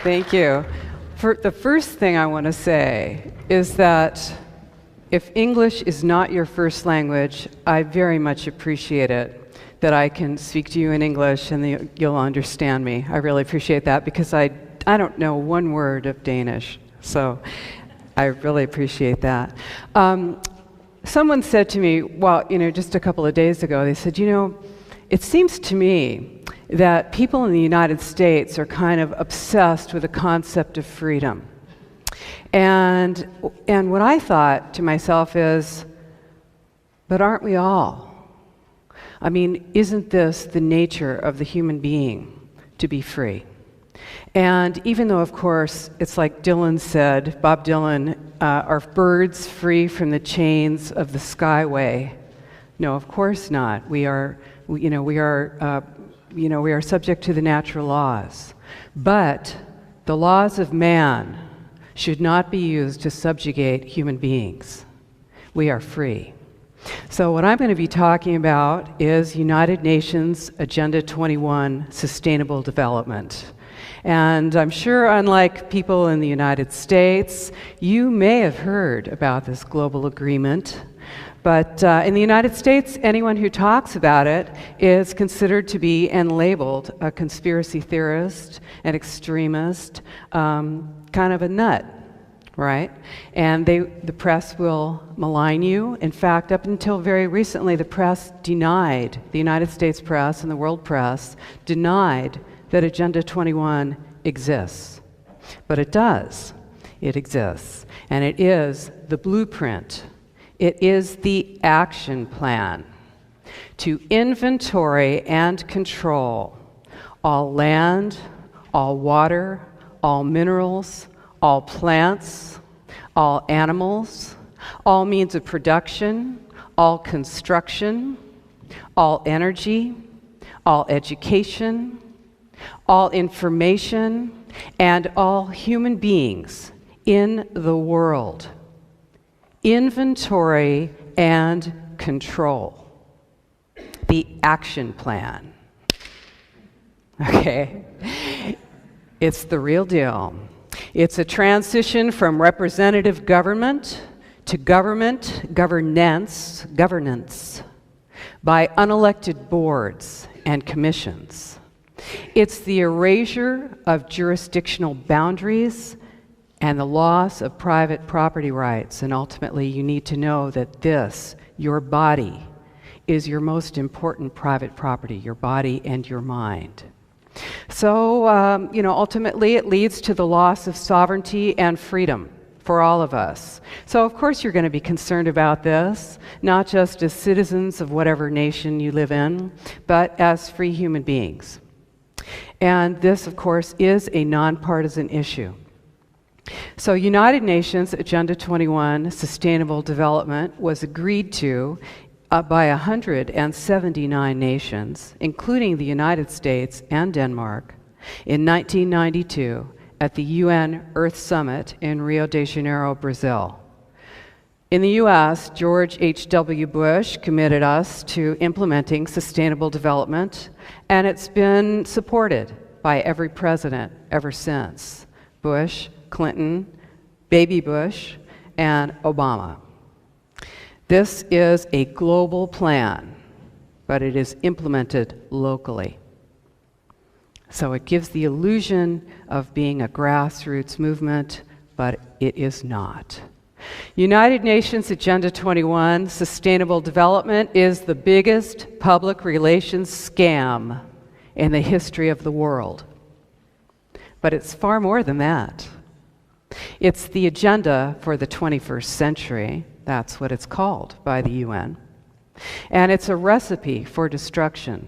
Thank you. The first thing I want to say is that if English is not your first language, I very much appreciate it that I can speak to you in English and you'll understand me. I really appreciate that because I don't know one word of Danish, so I really appreciate that. Someone said to me, well, just a couple of days ago, they said, it seems to me that people in the United States are kind of obsessed with the concept of freedom. And what I thought to myself is, but aren't we all? I mean, isn't this the nature of the human being, to be free? And even though, of course, it's like Dylan said, Bob Dylan, are birds free from the chains of the skyway? No, of course not. We are subject to the natural laws. But the laws of man should not be used to subjugate human beings. We are free. So what I'm going to be talking about is United Nations Agenda 21, Sustainable Development. And I'm sure, unlike people in the United States, you may have heard about this global agreement. But in the United States, anyone who talks about it is considered to be and labeled a conspiracy theorist, an extremist, kind of a nut, right? And the press will malign you. In fact, up until very recently, the United States press and the world press denied that Agenda 21 exists. But it does. It exists. And it is the blueprint. It is the action plan to inventory and control all land, all water, all minerals, all plants, all animals, all means of production, all construction, all energy, all education, all information, and all human beings in the world. Inventory and control. The action plan. Okay? It's the real deal. It's a transition from representative government to governance by unelected boards and commissions. It's the erasure of jurisdictional boundaries and the loss of private property rights. And ultimately, you need to know that your body, is your most important private property, your body and your mind. So, ultimately, it leads to the loss of sovereignty and freedom for all of us. So, of course, you're going to be concerned about this, not just as citizens of whatever nation you live in, but as free human beings. And this, of course, is a nonpartisan issue. So United Nations Agenda 21, Sustainable Development, was agreed to by 179 nations, including the United States and Denmark, in 1992 at the UN Earth Summit in Rio de Janeiro, Brazil. In the US, George H.W. Bush committed us to implementing sustainable development, and it's been supported by every president ever since. Bush, Clinton, Baby Bush, and Obama. This is a global plan, but it is implemented locally. So it gives the illusion of being a grassroots movement, but it is not. United Nations Agenda 21, Sustainable Development, is the biggest public relations scam in the history of the world. But it's far more than that. It's the agenda for the 21st century. That's what it's called by the UN. And it's a recipe for destruction.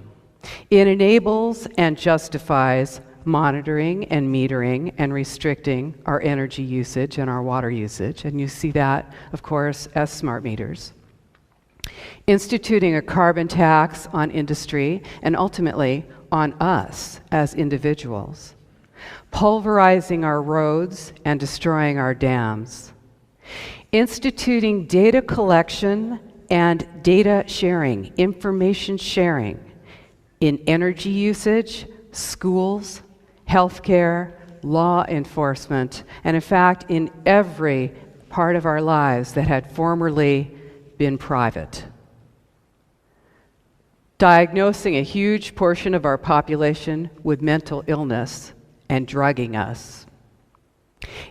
It enables and justifies monitoring and metering and restricting our energy usage and our water usage. And you see that, of course, as smart meters. Instituting a carbon tax on industry and ultimately on us as individuals. Pulverizing our roads and destroying our dams. Instituting data collection and data sharing, information sharing in energy usage, schools, healthcare, law enforcement, and in fact, in every part of our lives that had formerly been private. Diagnosing a huge portion of our population with mental illness and drugging us.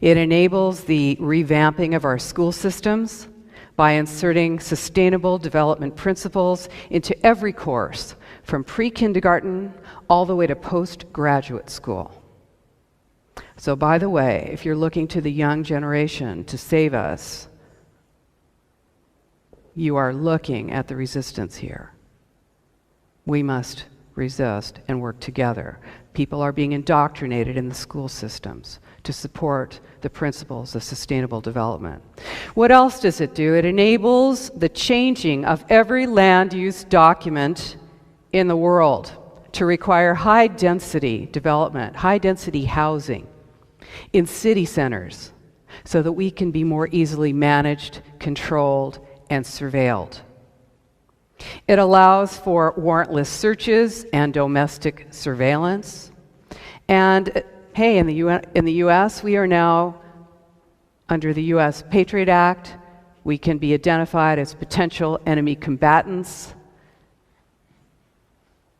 It enables the revamping of our school systems by inserting sustainable development principles into every course, from pre-kindergarten all the way to postgraduate school. So by the way, if you're looking to the young generation to save us, you are looking at the resistance here. We must resist and work together. People are being indoctrinated in the school systems to support the principles of sustainable development. What else does it do? It enables the changing of every land use document in the world to require high-density development, high-density housing in city centers so that we can be more easily managed, controlled, and surveilled. It allows for warrantless searches and domestic surveillance. And hey, in the U.S., we are now, under the U.S. Patriot Act, we can be identified as potential enemy combatants,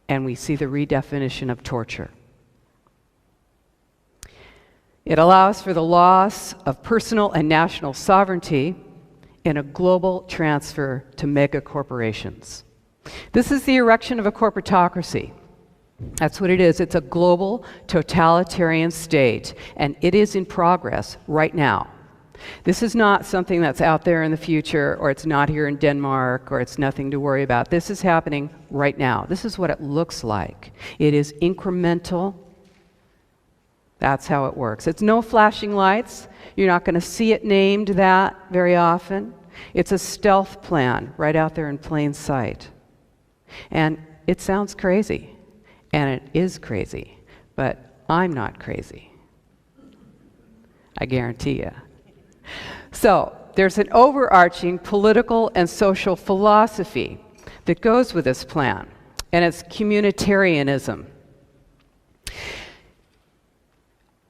and we see the redefinition of torture. It allows for the loss of personal and national sovereignty in a global transfer to mega corporations. This is the erection of a corporatocracy. That's what it is. It's a global totalitarian state, and it is in progress right now. This is not something that's out there in the future, or it's not here in Denmark, or it's nothing to worry about. This is happening right now. This is what it looks like. It is incremental. That's how it works. It's no flashing lights. You're not going to see it named that very often. It's a stealth plan right out there in plain sight. And it sounds crazy, and it is crazy, but I'm not crazy. I guarantee you. So there's an overarching political and social philosophy that goes with this plan, and it's communitarianism.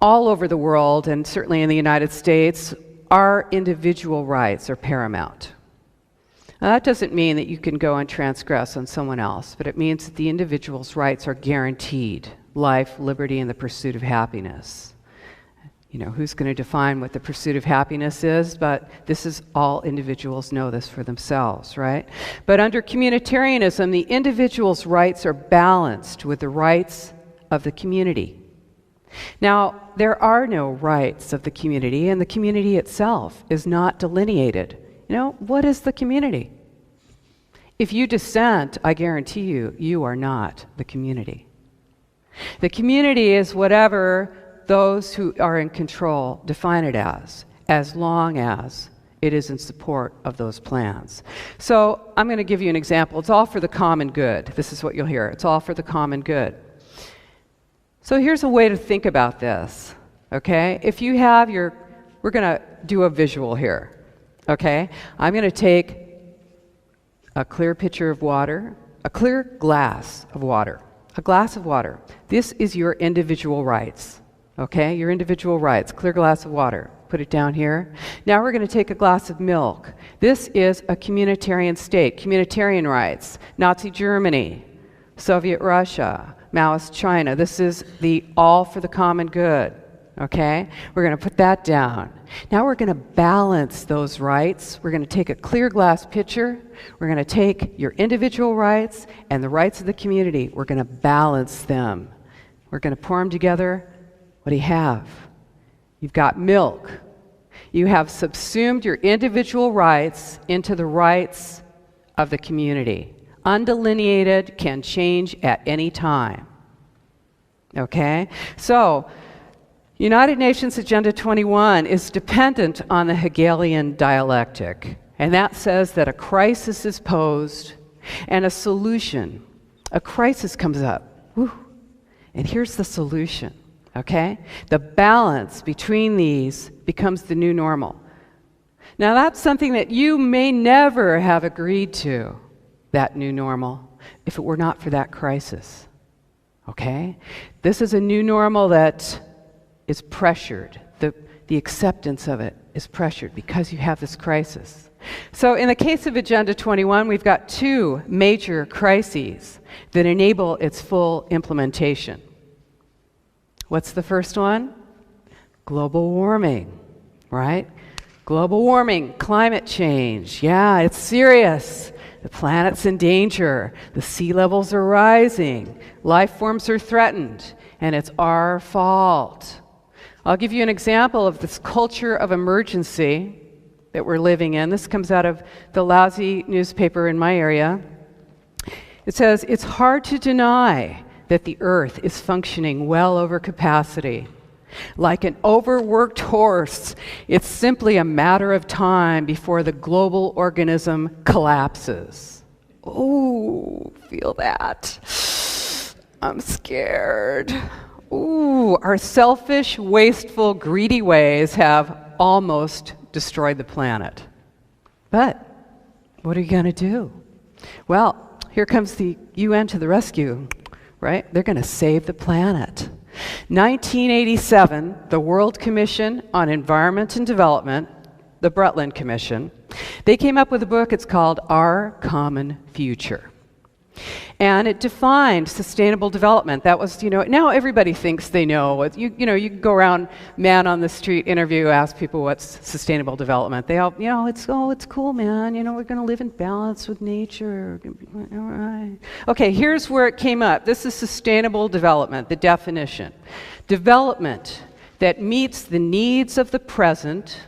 All over the world, and certainly in the United States, our individual rights are paramount. Now, that doesn't mean that you can go and transgress on someone else, but it means that the individual's rights are guaranteed: life, liberty, and the pursuit of happiness. You know, who's going to define what the pursuit of happiness is? But this is all individuals know this for themselves, right? But under communitarianism, the individual's rights are balanced with the rights of the community. Now, there are no rights of the community, and the community itself is not delineated. You know, what is the community? If you dissent, I guarantee you, you are not the community. The community is whatever those who are in control define it as long as it is in support of those plans. So I'm going to give you an example. It's all for the common good. This is what you'll hear. It's all for the common good. So here's a way to think about this, okay? If you have your, we're going to do a visual here, okay? I'm going to take a clear pitcher of water, a clear glass of water, a glass of water. This is your individual rights, okay? Your individual rights, clear glass of water. Put it down here. Now we're going to take a glass of milk. This is a communitarian state, communitarian rights, Nazi Germany, Soviet Russia, Maoist China. This is the all for the common good, okay? We're going to put that down. Now we're going to balance those rights. We're going to take a clear glass pitcher. We're going to take your individual rights and the rights of the community. We're going to balance them. We're going to pour them together. What do you have? You've got milk. You have subsumed your individual rights into the rights of the community. Undelineated, can change at any time. Okay? So, United Nations Agenda 21 is dependent on the Hegelian dialectic. And that says that a crisis is posed and a solution. A crisis comes up. Woo, and here's the solution. Okay? The balance between these becomes the new normal. Now, that's something that you may never have agreed to, that new normal, if it were not for that crisis. Okay? This is a new normal that is pressured. The acceptance of it is pressured because you have this crisis. So in the case of Agenda 21, we've got two major crises that enable its full implementation. What's the first one? Global warming, right? Global warming, climate change. Yeah, it's serious. The planet's in danger. The sea levels are rising. Life forms are threatened. And it's our fault. I'll give you an example of this culture of emergency that we're living in. This comes out of the lousy newspaper in my area. It says, it's hard to deny that the Earth is functioning well over capacity. Like an overworked horse, it's simply a matter of time before the global organism collapses. Ooh, feel that. I'm scared. Ooh, our selfish, wasteful, greedy ways have almost destroyed the planet. But what are you going to do? Well, here comes the UN to the rescue, right? They're going to save the planet. 1987, the World Commission on Environment and Development, the Brundtland Commission, they came up with a book. It's called Our Common Future. And it defined sustainable development. That was, now everybody thinks they know. You can go around, man on the street, interview, ask people what's sustainable development. They all, it's cool, man. We're going to live in balance with nature. All right. Okay, here's where it came up. This is sustainable development, the definition. Development that meets the needs of the present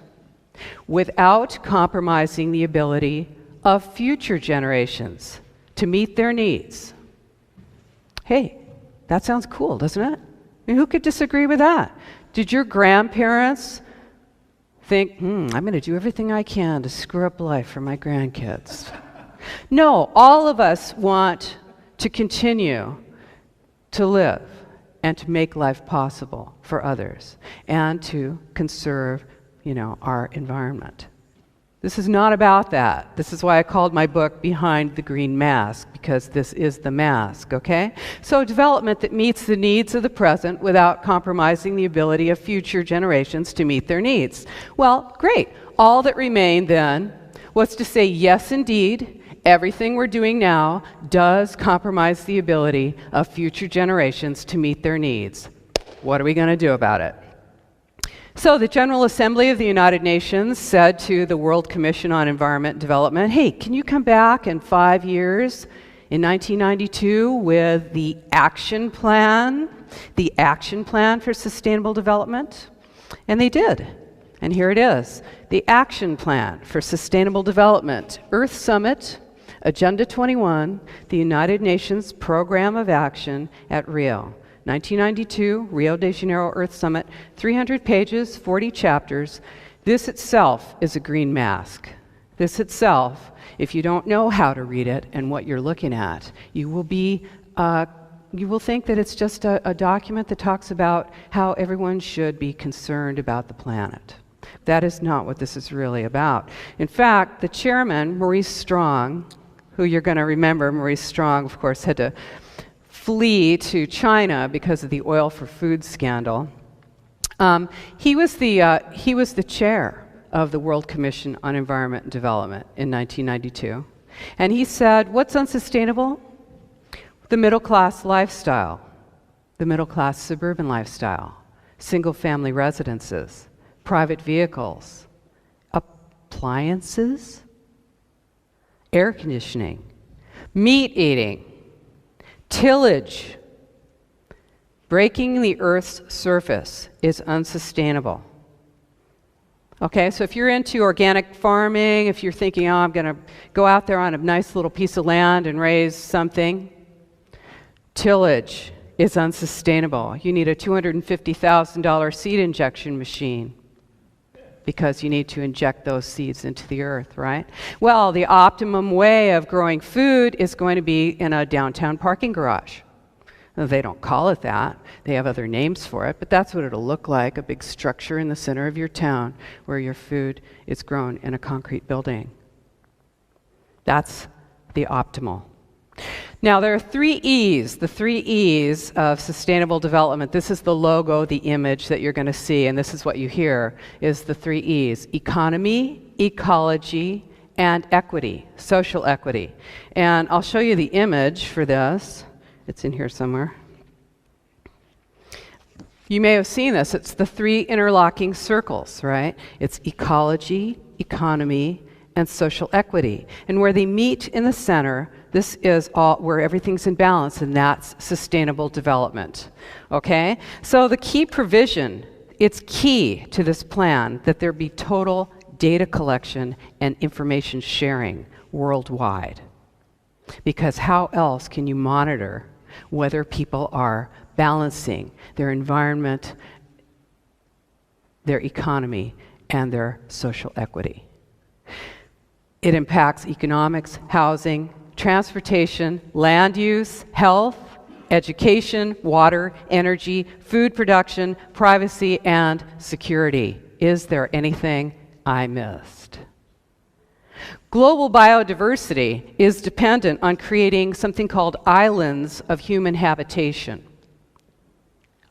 without compromising the ability of future generations to meet their needs. Hey, that sounds cool, doesn't it? I mean, who could disagree with that? Did your grandparents think, I'm going to do everything I can to screw up life for my grandkids? No, all of us want to continue to live and to make life possible for others and to conserve, our environment. This is not about that. This is why I called my book Behind the Green Mask, because this is the mask, okay? So development that meets the needs of the present without compromising the ability of future generations to meet their needs. Well, great. All that remained then was to say, yes, indeed, everything we're doing now does compromise the ability of future generations to meet their needs. What are we going to do about it? So the General Assembly of the United Nations said to the World Commission on Environment and Development, hey, can you come back in 5 years, in 1992, with the action plan for sustainable development? And they did. And here it is, the action plan for sustainable development, Earth Summit, Agenda 21, the United Nations Program of Action at Rio. 1992, Rio de Janeiro Earth Summit, 300 pages, 40 chapters. This itself is a green mask. This itself, if you don't know how to read it and what you're looking at, you will think that it's just a document that talks about how everyone should be concerned about the planet. That is not what this is really about. In fact, the chairman, Maurice Strong, who you're going to remember, Maurice Strong, of course, had to flee to China because of the oil for food scandal. He was the chair of the World Commission on Environment and Development in 1992. And he said, what's unsustainable? The middle-class lifestyle, the middle-class suburban lifestyle, single-family residences, private vehicles, appliances, air conditioning, meat eating, tillage. Breaking the Earth's surface is unsustainable. Okay, so if you're into organic farming, if you're thinking, I'm going to go out there on a nice little piece of land and raise something, tillage is unsustainable. You need a $250,000 seed injection machine because you need to inject those seeds into the earth, right? Well, the optimum way of growing food is going to be in a downtown parking garage. Now, they don't call it that. They have other names for it, but that's what it'll look like, a big structure in the center of your town where your food is grown in a concrete building. That's the optimal. Now, there are 3 E's, the 3 E's of sustainable development. This is the logo, the image that you're going to see, and this is what you hear, is the 3 E's: economy, ecology, and equity, social equity. And I'll show you the image for this. It's in here somewhere. You may have seen this. It's the 3 interlocking circles, right? It's ecology, economy, and social equity. And where they meet in the center, this is all where everything's in balance, and that's sustainable development. Okay? So the key provision, it's key to this plan that there be total data collection and information sharing worldwide. Because how else can you monitor whether people are balancing their environment, their economy, and their social equity? It impacts economics, housing, transportation, land use, health, education, water, energy, food production, privacy, and security. Is there anything I missed? Global biodiversity is dependent on creating something called islands of human habitation.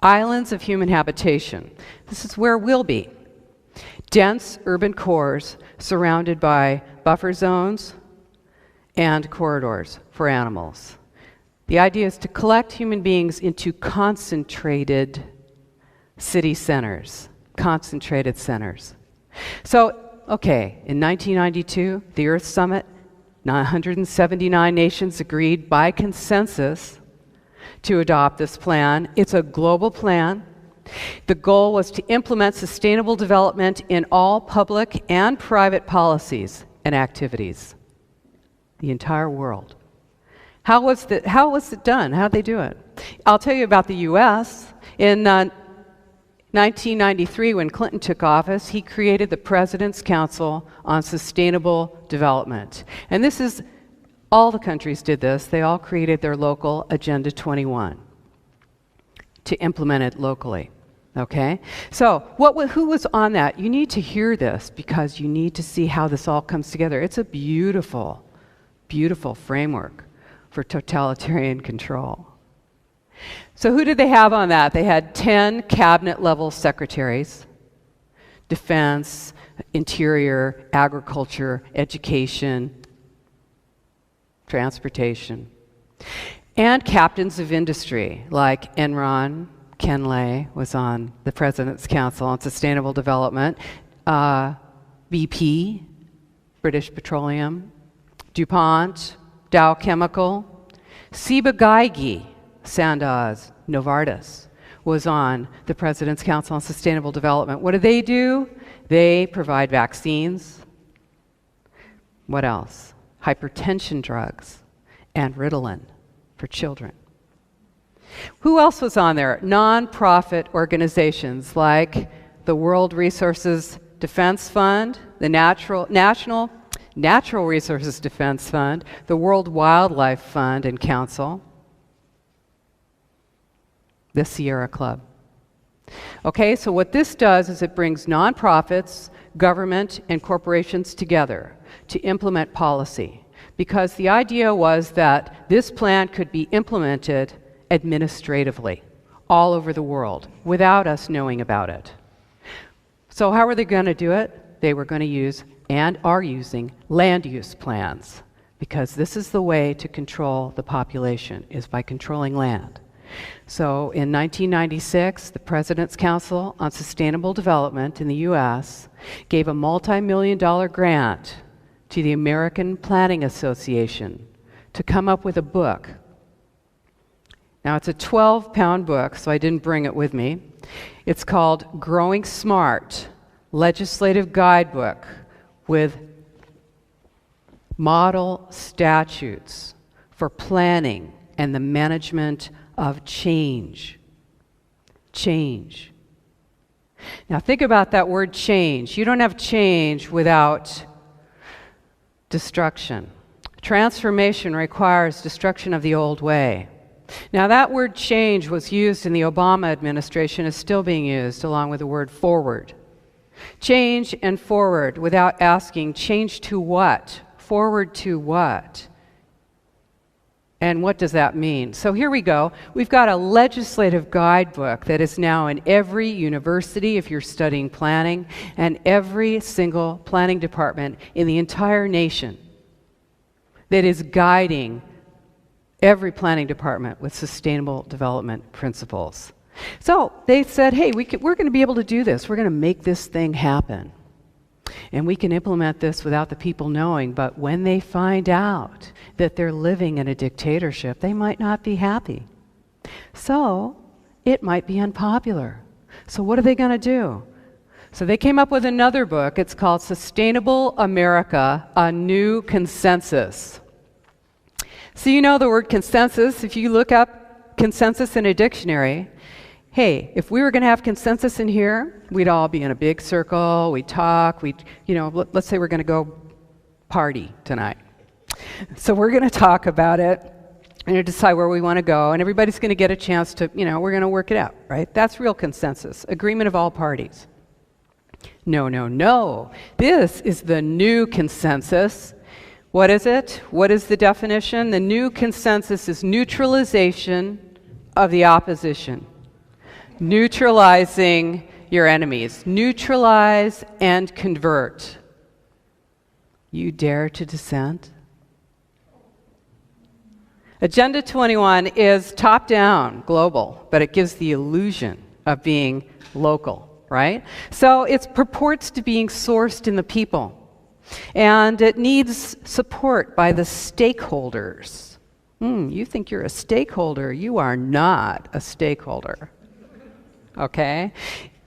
Islands of human habitation. This is where we'll be. Dense urban cores surrounded by buffer zones and corridors for animals. The idea is to collect human beings into concentrated city centers, concentrated centers. So, okay, in 1992, the Earth Summit, 179 nations agreed by consensus to adopt this plan. It's a global plan. The goal was to implement sustainable development in all public and private policies and activities. The entire world. How was it done? How did they do it? I'll tell you about the U.S. In 1993, when Clinton took office, he created the President's Council on Sustainable Development. And this is, all the countries did this. They all created their local Agenda 21 to implement it locally. Okay? So, who was on that? You need to hear this because you need to see how this all comes together. It's a beautiful, beautiful framework for totalitarian control. So who did they have on that? They had 10 cabinet-level secretaries: defense, interior, agriculture, education, transportation, and captains of industry like Enron. Ken Lay was on the President's Council on Sustainable Development. BP, British Petroleum, DuPont, Dow Chemical, Ciba-Geigy, Sandoz, Novartis was on the President's Council on Sustainable Development. What do? They provide vaccines. What else? Hypertension drugs and Ritalin for children. Who else was on there? Non-profit organizations like the World Resources Defense Fund, the National Resources Defense Fund, the World Wildlife Fund and Council, the Sierra Club. Okay, so what this does is it brings nonprofits, government, and corporations together to implement policy, because the idea was that this plan could be implemented administratively all over the world without us knowing about it. So how are they going to do it? They were going to use and are using land use plans, because this is the way to control the population, is by controlling land. So in 1996, the President's Council on Sustainable Development in the US gave a multi-million-dollar grant to the American Planning Association to come up with a book. Now, it's a 12-pound book, so I didn't bring it with me. It's called Growing Smart, Legislative Guidebook with Model Statutes for Planning and the Management of Change. Change. Now, think about that word change. You don't have change without destruction. Transformation requires destruction of the old way. Now, that word change was used in the Obama administration, is still being used, along with the word forward. Change and forward without asking, change to what? Forward to what? And what does that mean? So here we go. We've got a legislative guidebook that is now in every university if you're studying planning, and every single planning department in the entire nation that is guiding every planning department with sustainable development principles. So they said, hey, we're going to be able to do this. We're going to make this thing happen. And we can implement this without the people knowing, but when they find out that they're living in a dictatorship, they might not be happy. So it might be unpopular. So what are they going to do? So they came up with another book. It's called Sustainable America, A New Consensus. So you know the word consensus. If you look up consensus in a dictionary, hey, if we were going to have consensus in here, we'd all be in a big circle, we'd talk, let's say we're going to go party tonight. So we're going to talk about it and decide where we want to go, and everybody's going to get a chance to, we're going to work it out, right? That's real consensus, agreement of all parties. No, no, no. This is the new consensus. What is it? What is the definition? The new consensus is neutralization of the opposition. Neutralizing your enemies. Neutralize and convert. You dare to dissent? Agenda 21 is top-down, global, but it gives the illusion of being local, right? So it purports to being sourced in the people. And it needs support by the stakeholders. You think you're a stakeholder. You are not a stakeholder. Okay?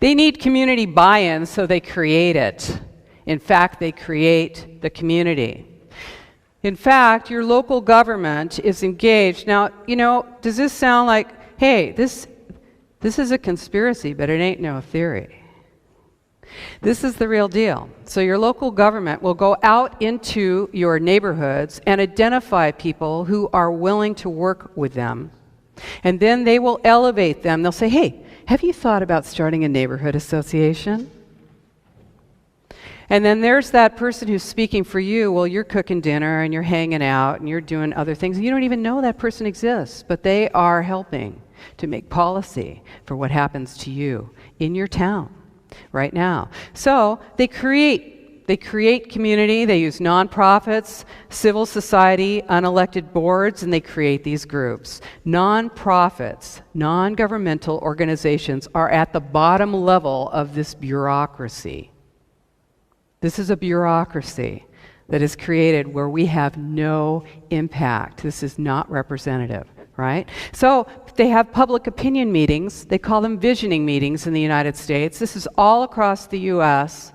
They need community buy-in, so they create it. In fact, they create the community. In fact, your local government is engaged. Now, does this sound like, hey, this is a conspiracy, but it ain't no theory. This is the real deal. So your local government will go out into your neighborhoods and identify people who are willing to work with them. And then they will elevate them. They'll say, hey, have you thought about starting a neighborhood association? And then there's that person who's speaking for you. Well, you're cooking dinner and you're hanging out and you're doing other things. You don't even know that person exists, but they are helping to make policy for what happens to you in your town right now. So they create community. They use nonprofits, civil society, unelected boards, and they create these groups. Nonprofits, non-governmental organizations are at the bottom level of this bureaucracy. This is a bureaucracy that is created where we have no impact. This is not representative, right? So they have public opinion meetings. They call them visioning meetings in the United States. This is all across the U.S.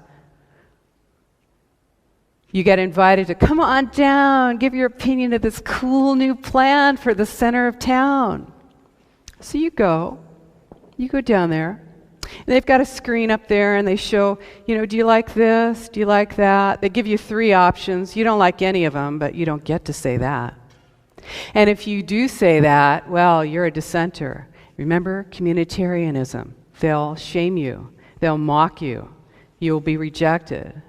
You get invited to come on down, give your opinion of this cool new plan for the center of town. So you go down there. And they've got a screen up there and they show, do you like this? Do you like that? They give you 3 options. You don't like any of them, but you don't get to say that. And if you do say that, well, you're a dissenter. Remember, communitarianism. They'll shame you. They'll mock you. You'll be rejected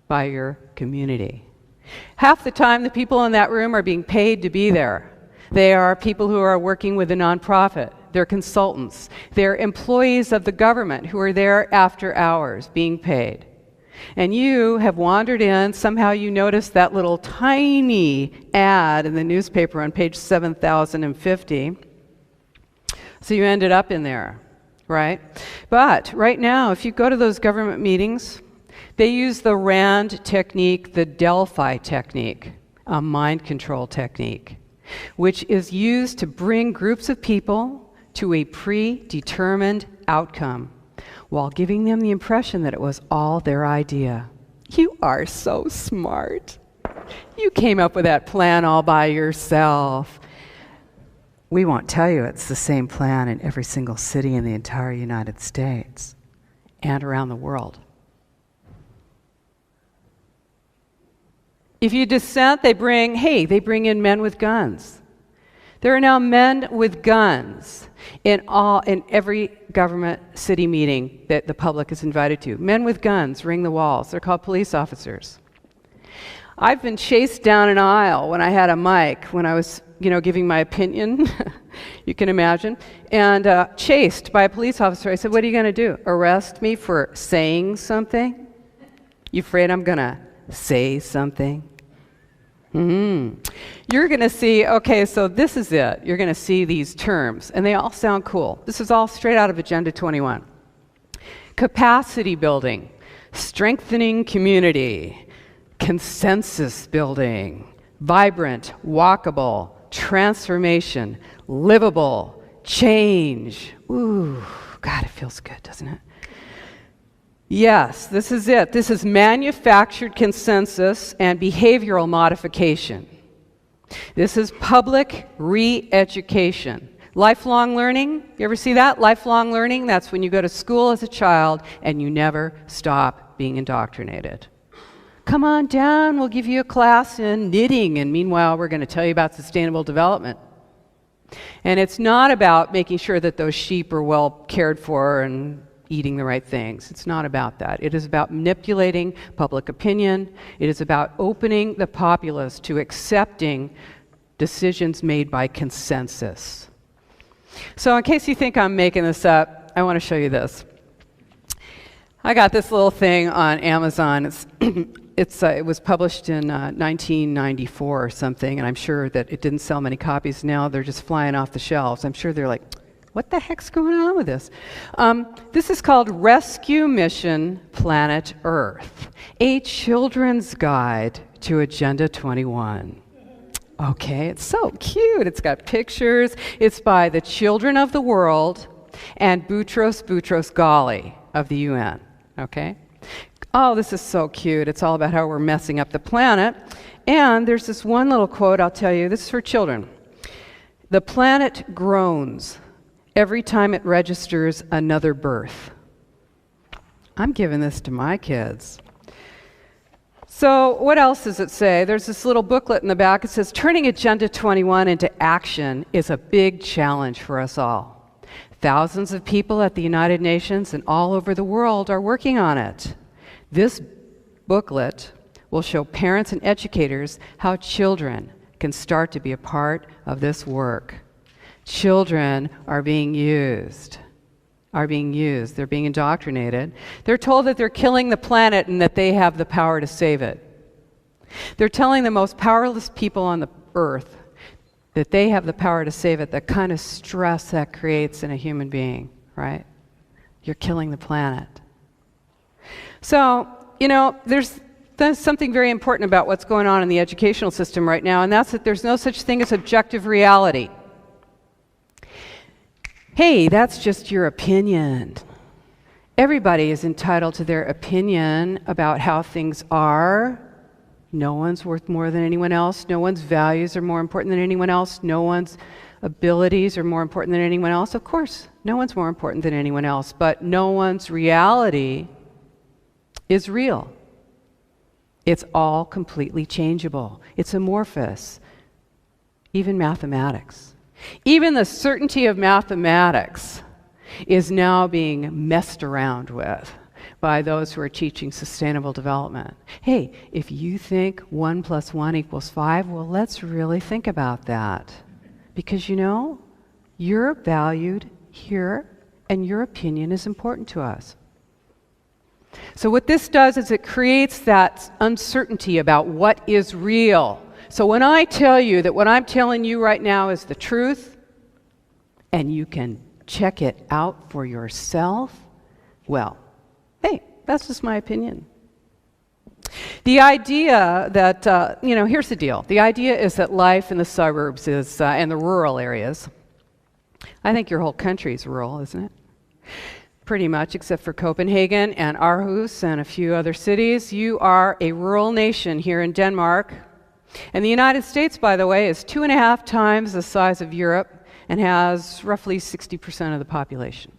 by your community. Half the time, the people in that room are being paid to be there. They are people who are working with a nonprofit. They're consultants. They're employees of the government who are there after hours being paid. And you have wandered in, somehow you noticed that little tiny ad in the newspaper on page 7050. So you ended up in there, right? But right now, if you go to those government meetings, they use the RAND technique, the Delphi technique, a mind control technique, which is used to bring groups of people to a predetermined outcome while giving them the impression that it was all their idea. You are so smart. You came up with that plan all by yourself. We won't tell you it's the same plan in every single city in the entire United States and around the world. If you dissent, they bring in men with guns. There are now men with guns in every government city meeting that the public is invited to. Men with guns ring the walls. They're called police officers. I've been chased down an aisle when I had a mic, when I was giving my opinion, you can imagine, and chased by a police officer. I said, what are you going to do? Arrest me for saying something? You afraid I'm going to say something? You're going to see, okay, so this is it. You're going to see these terms, and they all sound cool. This is all straight out of Agenda 21. Capacity building, strengthening community, consensus building, vibrant, walkable, transformation, livable, change. Ooh, God, it feels good, doesn't it? Yes, this is it. This is manufactured consensus and behavioral modification. This is public re-education. Lifelong learning, you ever see that? Lifelong learning, that's when you go to school as a child and you never stop being indoctrinated. Come on down, we'll give you a class in knitting, and meanwhile we're going to tell you about sustainable development. And it's not about making sure that those sheep are well cared for and eating the right things. It's not about that. It is about manipulating public opinion. It is about opening the populace to accepting decisions made by consensus. So in case you think I'm making this up, I want to show you this. I got this little thing on Amazon. It was published in 1994 or something, and I'm sure that it didn't sell many copies. Now they're just flying off the shelves. I'm sure they're like, what the heck's going on with this? This is called Rescue Mission Planet Earth, a children's guide to Agenda 21. Okay, it's so cute. It's got pictures. It's by the Children of the World and Boutros Ghali of the UN. Okay? Oh, this is so cute. It's all about how we're messing up the planet. And there's this one little quote I'll tell you. This is for children. The planet groans every time it registers another birth. I'm giving this to my kids. So what else does it say? There's this little booklet in the back. It says, turning Agenda 21 into action is a big challenge for us all. Thousands of people at the United Nations and all over the world are working on it. This booklet will show parents and educators how children can start to be a part of this work. Children are being used. They're being indoctrinated. They're told that they're killing the planet and that they have the power to save it. They're telling the most powerless people on the earth that they have the power to save it, the kind of stress that creates in a human being, right? You're killing the planet. So, there's something very important about what's going on in the educational system right now, and that's that there's no such thing as objective reality. Hey, that's just your opinion. Everybody is entitled to their opinion about how things are. No one's worth more than anyone else. No one's values are more important than anyone else. No one's abilities are more important than anyone else. Of course, no one's more important than anyone else, but no one's reality is real. It's all completely changeable. It's amorphous. Even mathematics. Even the certainty of mathematics is now being messed around with by those who are teaching sustainable development. Hey, if you think 1 + 1 = 5, well, let's really think about that. Because you're valued here, and your opinion is important to us. So what this does is it creates that uncertainty about what is real. So when I tell you that what I'm telling you right now is the truth, and you can check it out for yourself, well, hey, that's just my opinion. The idea that, here's the deal. The idea is that life in the suburbs is, and the rural areas, I think your whole country is rural, isn't it? Pretty much, except for Copenhagen and Aarhus and a few other cities. You are a rural nation here in Denmark. And the United States, by the way, is 2.5 times the size of Europe and has roughly 60% of the population.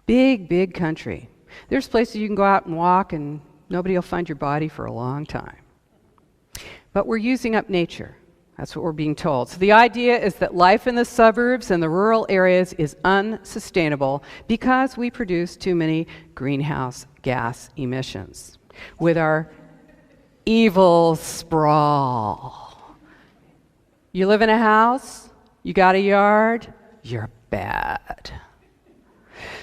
Big, big country. There's places you can go out and walk and nobody will find your body for a long time. But we're using up nature. That's what we're being told. So the idea is that life in the suburbs and the rural areas is unsustainable because we produce too many greenhouse gas emissions with our evil sprawl. You live in a house? You got a yard? You're bad.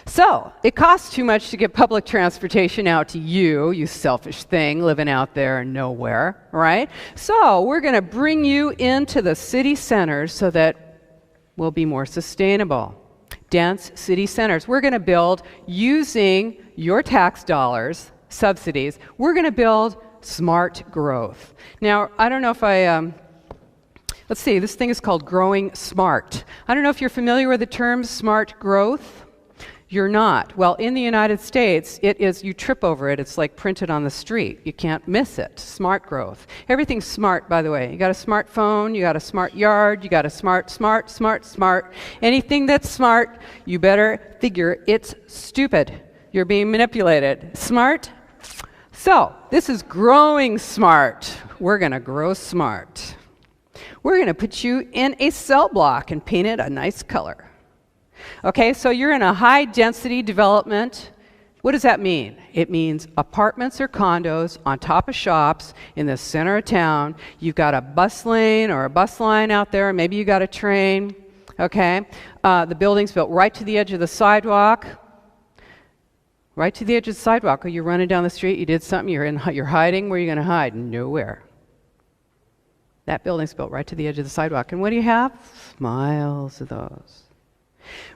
So, it costs too much to get public transportation out to you, you selfish thing living out there in nowhere, right? So, we're going to bring you into the city centers so that we'll be more sustainable. Dense city centers. We're going to build using your tax dollars, subsidies. We're going to build smart growth. Now, I don't know if let's see, this thing is called Growing Smart. I don't know if you're familiar with the term smart growth. You're not. Well, in the United States, it is, you trip over it, it's like printed on the street. You can't miss it. Smart growth. Everything's smart, by the way. You got a smartphone, you got a smart yard, you got a smart. Anything that's smart, you better figure it's stupid. You're being manipulated. Smart? So, this is Growing Smart. We're going to grow smart. We're going to put you in a cell block and paint it a nice color. Okay, so you're in a high-density development. What does that mean? It means apartments or condos on top of shops in the center of town. You've got a bus lane or a bus line out there. Maybe you got a train. Okay, the building's built right to the edge of the sidewalk. Right to the edge of the sidewalk. Oh, you're running down the street. You did something. You're hiding. Where are you going to hide? Nowhere. That building's built right to the edge of the sidewalk. And what do you have? Miles of those.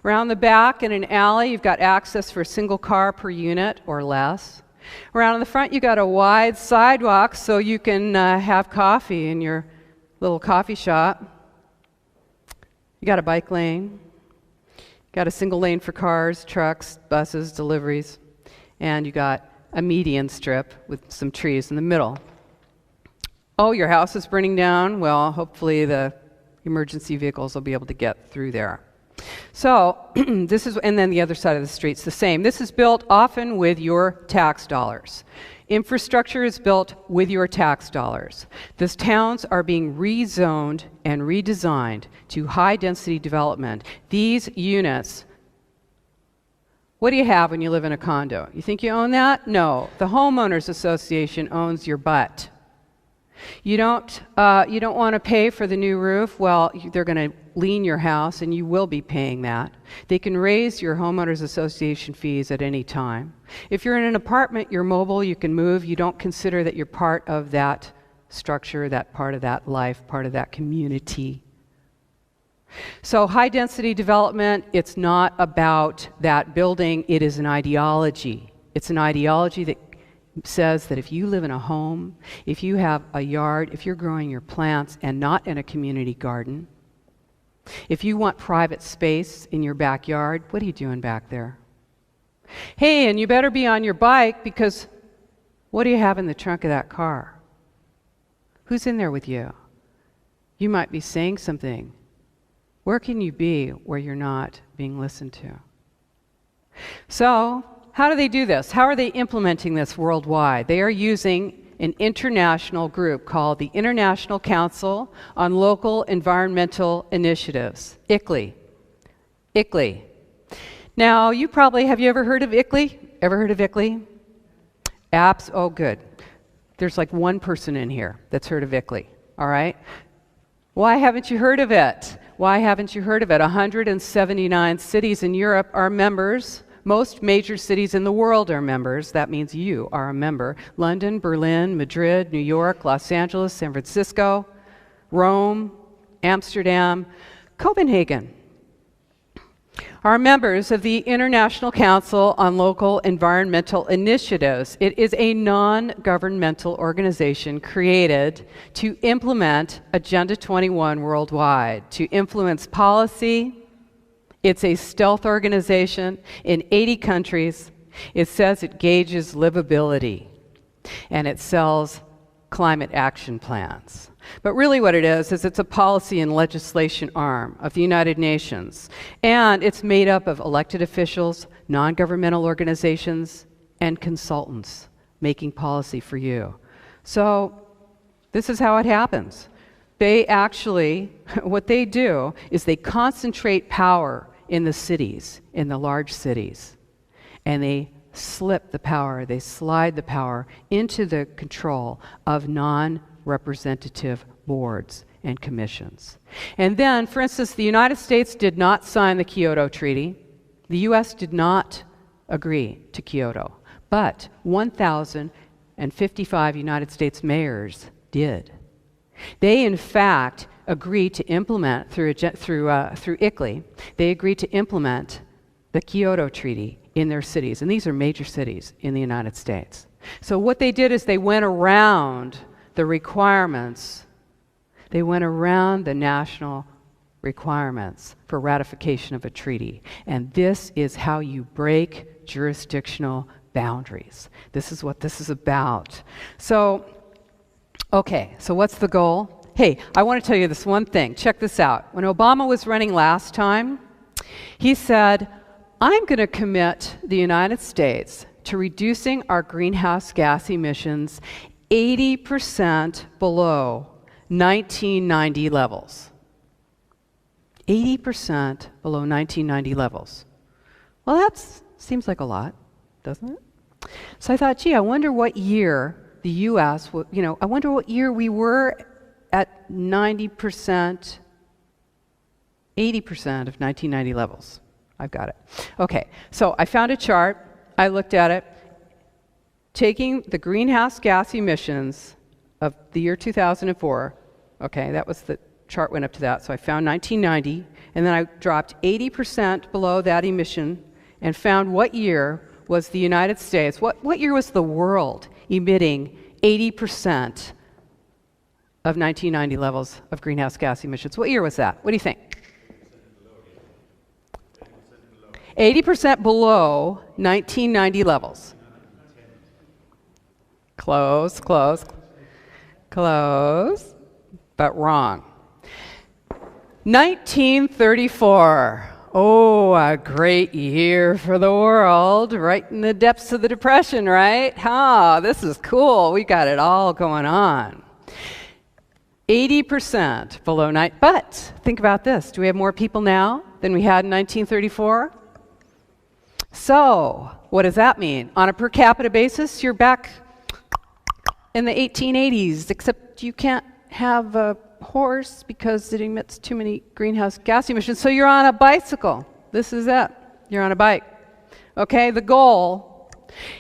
Around the back in an alley, you've got access for a single car per unit or less. Around in the front, you've got a wide sidewalk so you can have coffee in your little coffee shop. You got a bike lane. Got a single lane for cars, trucks, buses, deliveries. And you got a median strip with some trees in the middle. Oh, your house is burning down? Well, hopefully the emergency vehicles will be able to get through there. So this is, and then the other side of the street's the same. This is built often with your tax dollars. Infrastructure is built with your tax dollars. These towns are being rezoned and redesigned to high-density development. These units, what do you have when you live in a condo? You think you own that? No. The homeowners association owns your butt. You don't want to pay for the new roof? Well, they're going to lien your house, and you will be paying that. They can raise your homeowners association fees at any time. If you're in an apartment, you're mobile, you can move. You don't consider that you're part of that structure, that part of that life, part of that community. So high-density development, it's not about that building. It is an ideology. It's an ideology that says that if you live in a home, if you have a yard, if you're growing your plants and not in a community garden, if you want private space in your backyard, what are you doing back there? Hey, and you better be on your bike because what do you have in the trunk of that car? Who's in there with you? You might be saying something. Where can you be where you're not being listened to? So, how do they do this? How are they implementing this worldwide? They are using an international group called the International Council on Local Environmental Initiatives, ICLEI. ICLEI. Now, have you ever heard of ICLEI? Ever heard of ICLEI? Apps? Oh, good. There's like one person in here that's heard of ICLEI, all right? Why haven't you heard of it? Why haven't you heard of it? 179 cities in Europe are members. Most major cities in the world are members. That means you are a member. London, Berlin, Madrid, New York, Los Angeles, San Francisco, Rome, Amsterdam, Copenhagen are members of the International Council on Local Environmental Initiatives. It is a non-governmental organization created to implement Agenda 21 worldwide, to influence policy. It's a stealth organization in 80 countries. It says it gauges livability, and it sells climate action plans. But really what it is it's a policy and legislation arm of the United Nations. And it's made up of elected officials, non-governmental organizations, and consultants making policy for you. So this is how it happens. They actually, what they do is they concentrate power in the cities, in the large cities, and they slip the power, they slide the power into the control of non-representative boards and commissions. And then, for instance, the United States did not sign the Kyoto Treaty. The US did not agree to Kyoto, but 1,055 United States mayors did. They, in fact, agreed to implement through ICLEI, they agreed to implement the Kyoto Treaty in their cities, and these are major cities in the United States. So what they did is they went around the requirements, they went around the national requirements for ratification of a treaty. And this is how you break jurisdictional boundaries. This is what this is about. So, okay, so what's the goal? Hey, I want to tell you this one thing. Check this out. When Obama was running last time, he said, I'm going to commit the United States to reducing our greenhouse gas emissions 80% below 1990 levels. 80% below 1990 levels. Well, that seems like a lot, doesn't it? So I thought, gee, I wonder what year the U.S., I wonder what year we were at 90%, 80% of 1990 levels. I've got it. Okay, so I found a chart. I looked at it. Taking the greenhouse gas emissions of the year 2004, okay, that was the chart went up to that, so I found 1990, and then I dropped 80% below that emission and found what year was the United States, what year was the world emitting 80% of 1990 levels of greenhouse gas emissions? What year was that? What do you think? 80% below 1990 levels. Close, close, close, but wrong. 1934. Oh, a great year for the world, right in the depths of the Depression, right? This is cool. We got it all going on. 80% below 90. But think about this. Do we have more people now than we had in 1934? So, what does that mean? On a per capita basis, you're back in the 1880s, except you can't have a horse because it emits too many greenhouse gas emissions. So you're on a bicycle. This is it. You're on a bike. Okay, the goal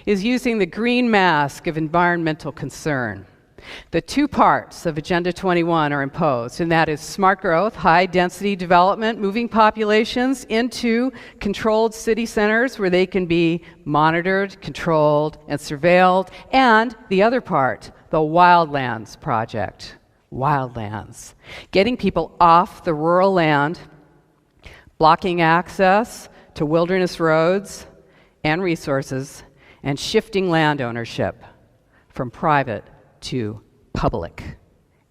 is using the green mask of environmental concern. The two parts of Agenda 21 are imposed, and that is smart growth, high-density development, moving populations into controlled city centers where they can be monitored, controlled, and surveilled, and the other part, the Wildlands Project. Wildlands. Getting people off the rural land, blocking access to wilderness roads and resources, and shifting land ownership from private to public.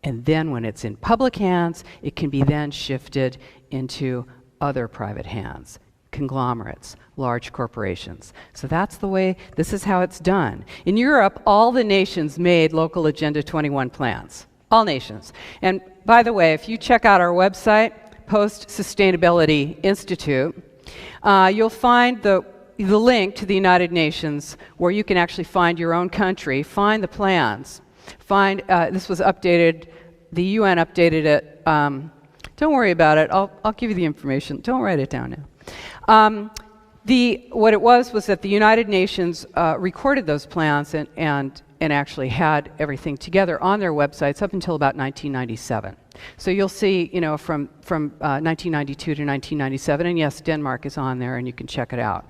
And then when it's in public hands, it can be then shifted into other private hands, conglomerates, large corporations. So that's the way, this is how it's done. In Europe, all the nations made local Agenda 21 plans. All nations. And by the way, if you check out our website, Post Sustainability Institute, you'll find the link to the United Nations where you can actually find your own country, find the plans. This was updated, the UN updated it. Don't worry about it, I'll give you the information. Don't write it down now. What it was that the United Nations recorded those plans and actually had everything together on their websites up until about 1997. So you'll see, from 1992 to 1997, and yes, Denmark is on there, and you can check it out.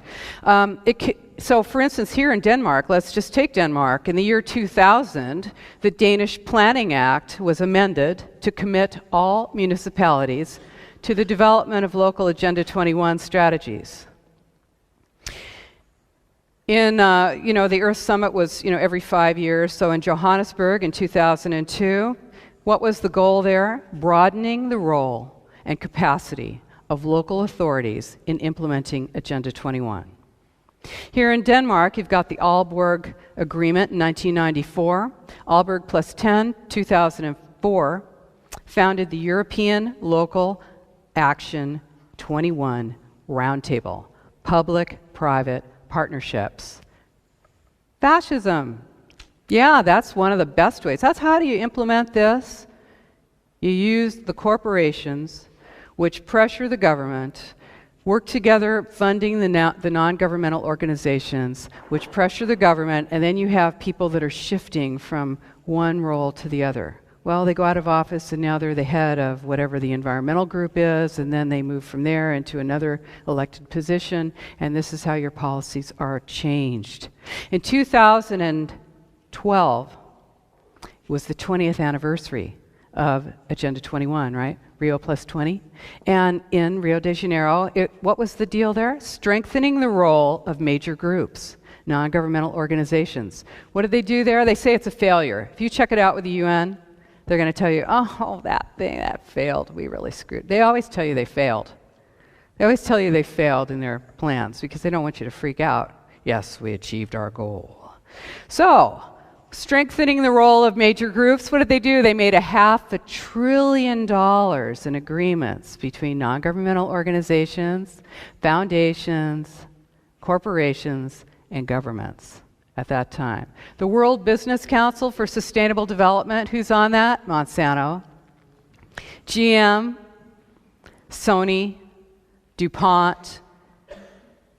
So for instance, here in Denmark, let's just take Denmark. In the year 2000, the Danish Planning Act was amended to commit all municipalities to the development of local Agenda 21 strategies. In, the Earth Summit was, every 5 years. So in Johannesburg in 2002, what was the goal there? Broadening the role and capacity of local authorities in implementing Agenda 21. Here in Denmark, you've got the Aalborg Agreement in 1994. Aalborg plus 10, 2004, founded the European Local Action 21 Roundtable, public-private partnerships. Fascism. Yeah, that's one of the best ways. That's how do you implement this? You use the corporations which pressure the government, work together funding the non-governmental organizations which pressure the government, and then you have people that are shifting from one role to the other. Well, they go out of office and now they're the head of whatever the environmental group is, and then they move from there into another elected position, and this is how your policies are changed. In 2012 was the 20th anniversary of Agenda 21, right? Rio Plus 20. And in Rio de Janeiro, what was the deal there? Strengthening the role of major groups, non-governmental organizations. What did they do there? They say it's a failure. If you check it out with the UN, they're going to tell you, oh, that thing, that failed. We really screwed. They always tell you they failed. They always tell you they failed in their plans because they don't want you to freak out. Yes, we achieved our goal. So, strengthening the role of major groups, what did they do? They made $500 billion in agreements between non-governmental organizations, foundations, corporations, and governments at that time. The World Business Council for Sustainable Development, who's on that? Monsanto. GM, Sony, DuPont.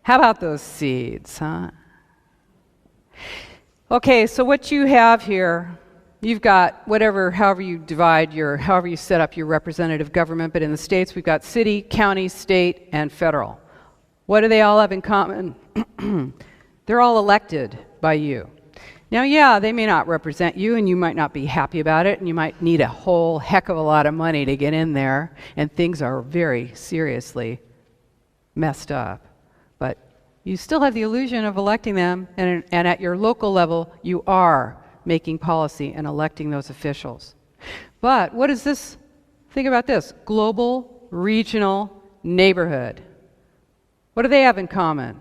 How about those seeds, huh? Okay, so what you have here, you've got however you set up your representative government, but in the states we've got city, county, state, and federal. What do they all have in common? They're all elected by you. Now, yeah, they may not represent you, and you might not be happy about it, and you might need a whole heck of a lot of money to get in there, and things are very seriously messed up. But you still have the illusion of electing them, and at your local level, you are making policy and electing those officials. But what is this? Think about this. Global, regional, neighborhood. What do they have in common?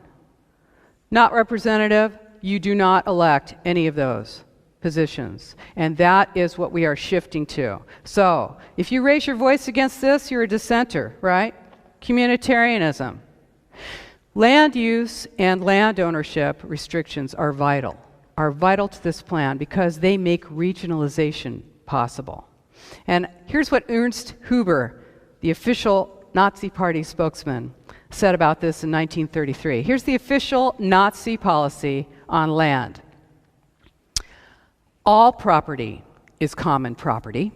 Not representative. You do not elect any of those positions. And that is what we are shifting to. So, if you raise your voice against this, you're a dissenter, right? Communitarianism. Land use and land ownership restrictions are vital to this plan because they make regionalization possible. And here's what Ernst Huber, the official Nazi Party spokesman, said about this in 1933. Here's the official Nazi policy on land. All property is common property.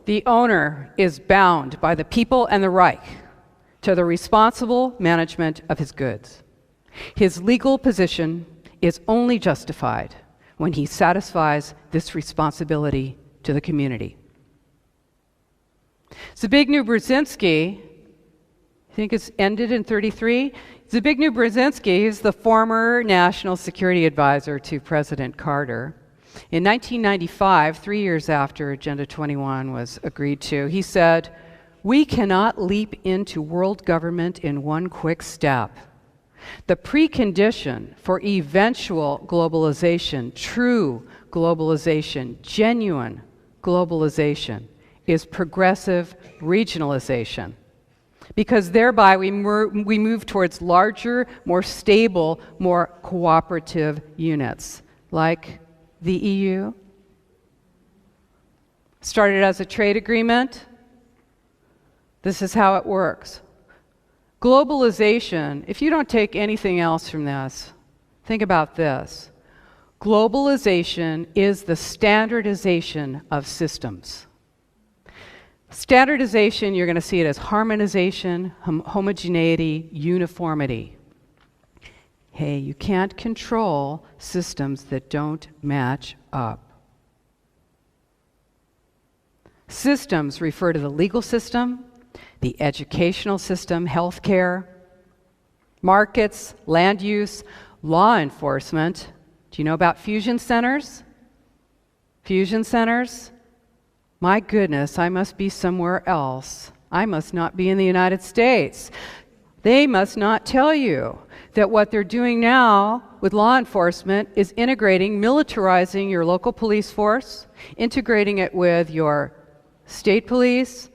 The owner is bound by the people and the Reich to the responsible management of his goods. His legal position is only justified when he satisfies this responsibility to the community. Zbigniew Brzezinski, I think it's ended in 33. Zbigniew Brzezinski is the former national security advisor to President Carter. In 1995, 3 years after Agenda 21 was agreed to, he said, "We cannot leap into world government in one quick step. The precondition for eventual globalization, true globalization, genuine globalization, is progressive regionalization. Because thereby we move towards larger, more stable, more cooperative units, like the EU. Started as a trade agreement. This is how it works. Globalization, if you don't take anything else from this, think about this. Globalization is the standardization of systems. Standardization, you're going to see it as harmonization, homogeneity, uniformity. Hey, you can't control systems that don't match up. Systems refer to the legal system, the educational system, healthcare, markets, land use, law enforcement. Do you know about fusion centers? Fusion centers? My goodness, I must be somewhere else. I must not be in the United States. They must not tell you that what they're doing now with law enforcement is integrating, militarizing your local police force, integrating it with your state police,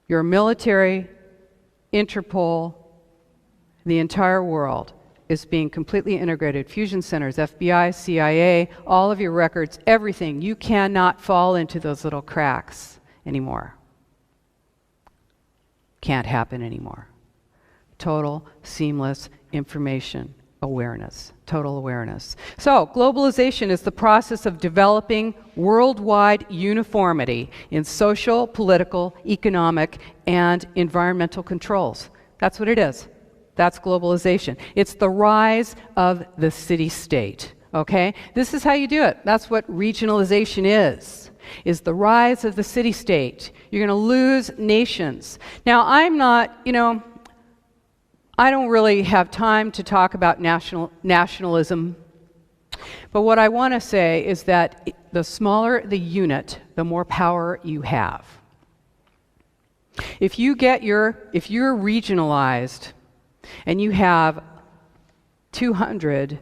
your military, Interpol, the entire world. is being completely integrated. Fusion centers, FBI, CIA, all of your records, everything. You cannot fall into those little cracks anymore. Can't happen anymore. Total, seamless information awareness, total awareness. So, globalization is the process of developing worldwide uniformity in social, political, economic, and environmental controls. That's what it is. That's globalization. It's the rise of the city-state, okay? This is how you do it. That's what regionalization is the rise of the city-state. You're going to lose nations. Now, I'm not, I don't really have time to talk about nationalism, but what I want to say is that the smaller the unit, the more power you have. If you're regionalized and you have 200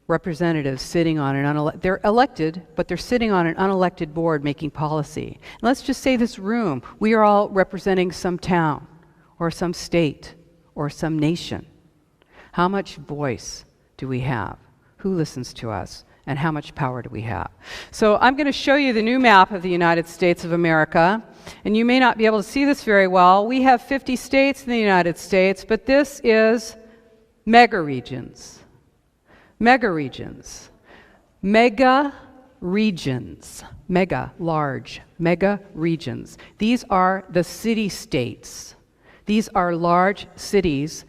representatives sitting on they're elected, but they're sitting on an unelected board making policy. And let's just say this room, we are all representing some town or some state or some nation. How much voice do we have? Who listens to us? And how much power do we have? So I'm going to show you the new map of the United States of America. And you may not be able to see this very well. We have 50 states in the United States, but this is mega regions. Mega regions. Mega regions. Mega, large. Mega regions. These are the city-states. These are large cities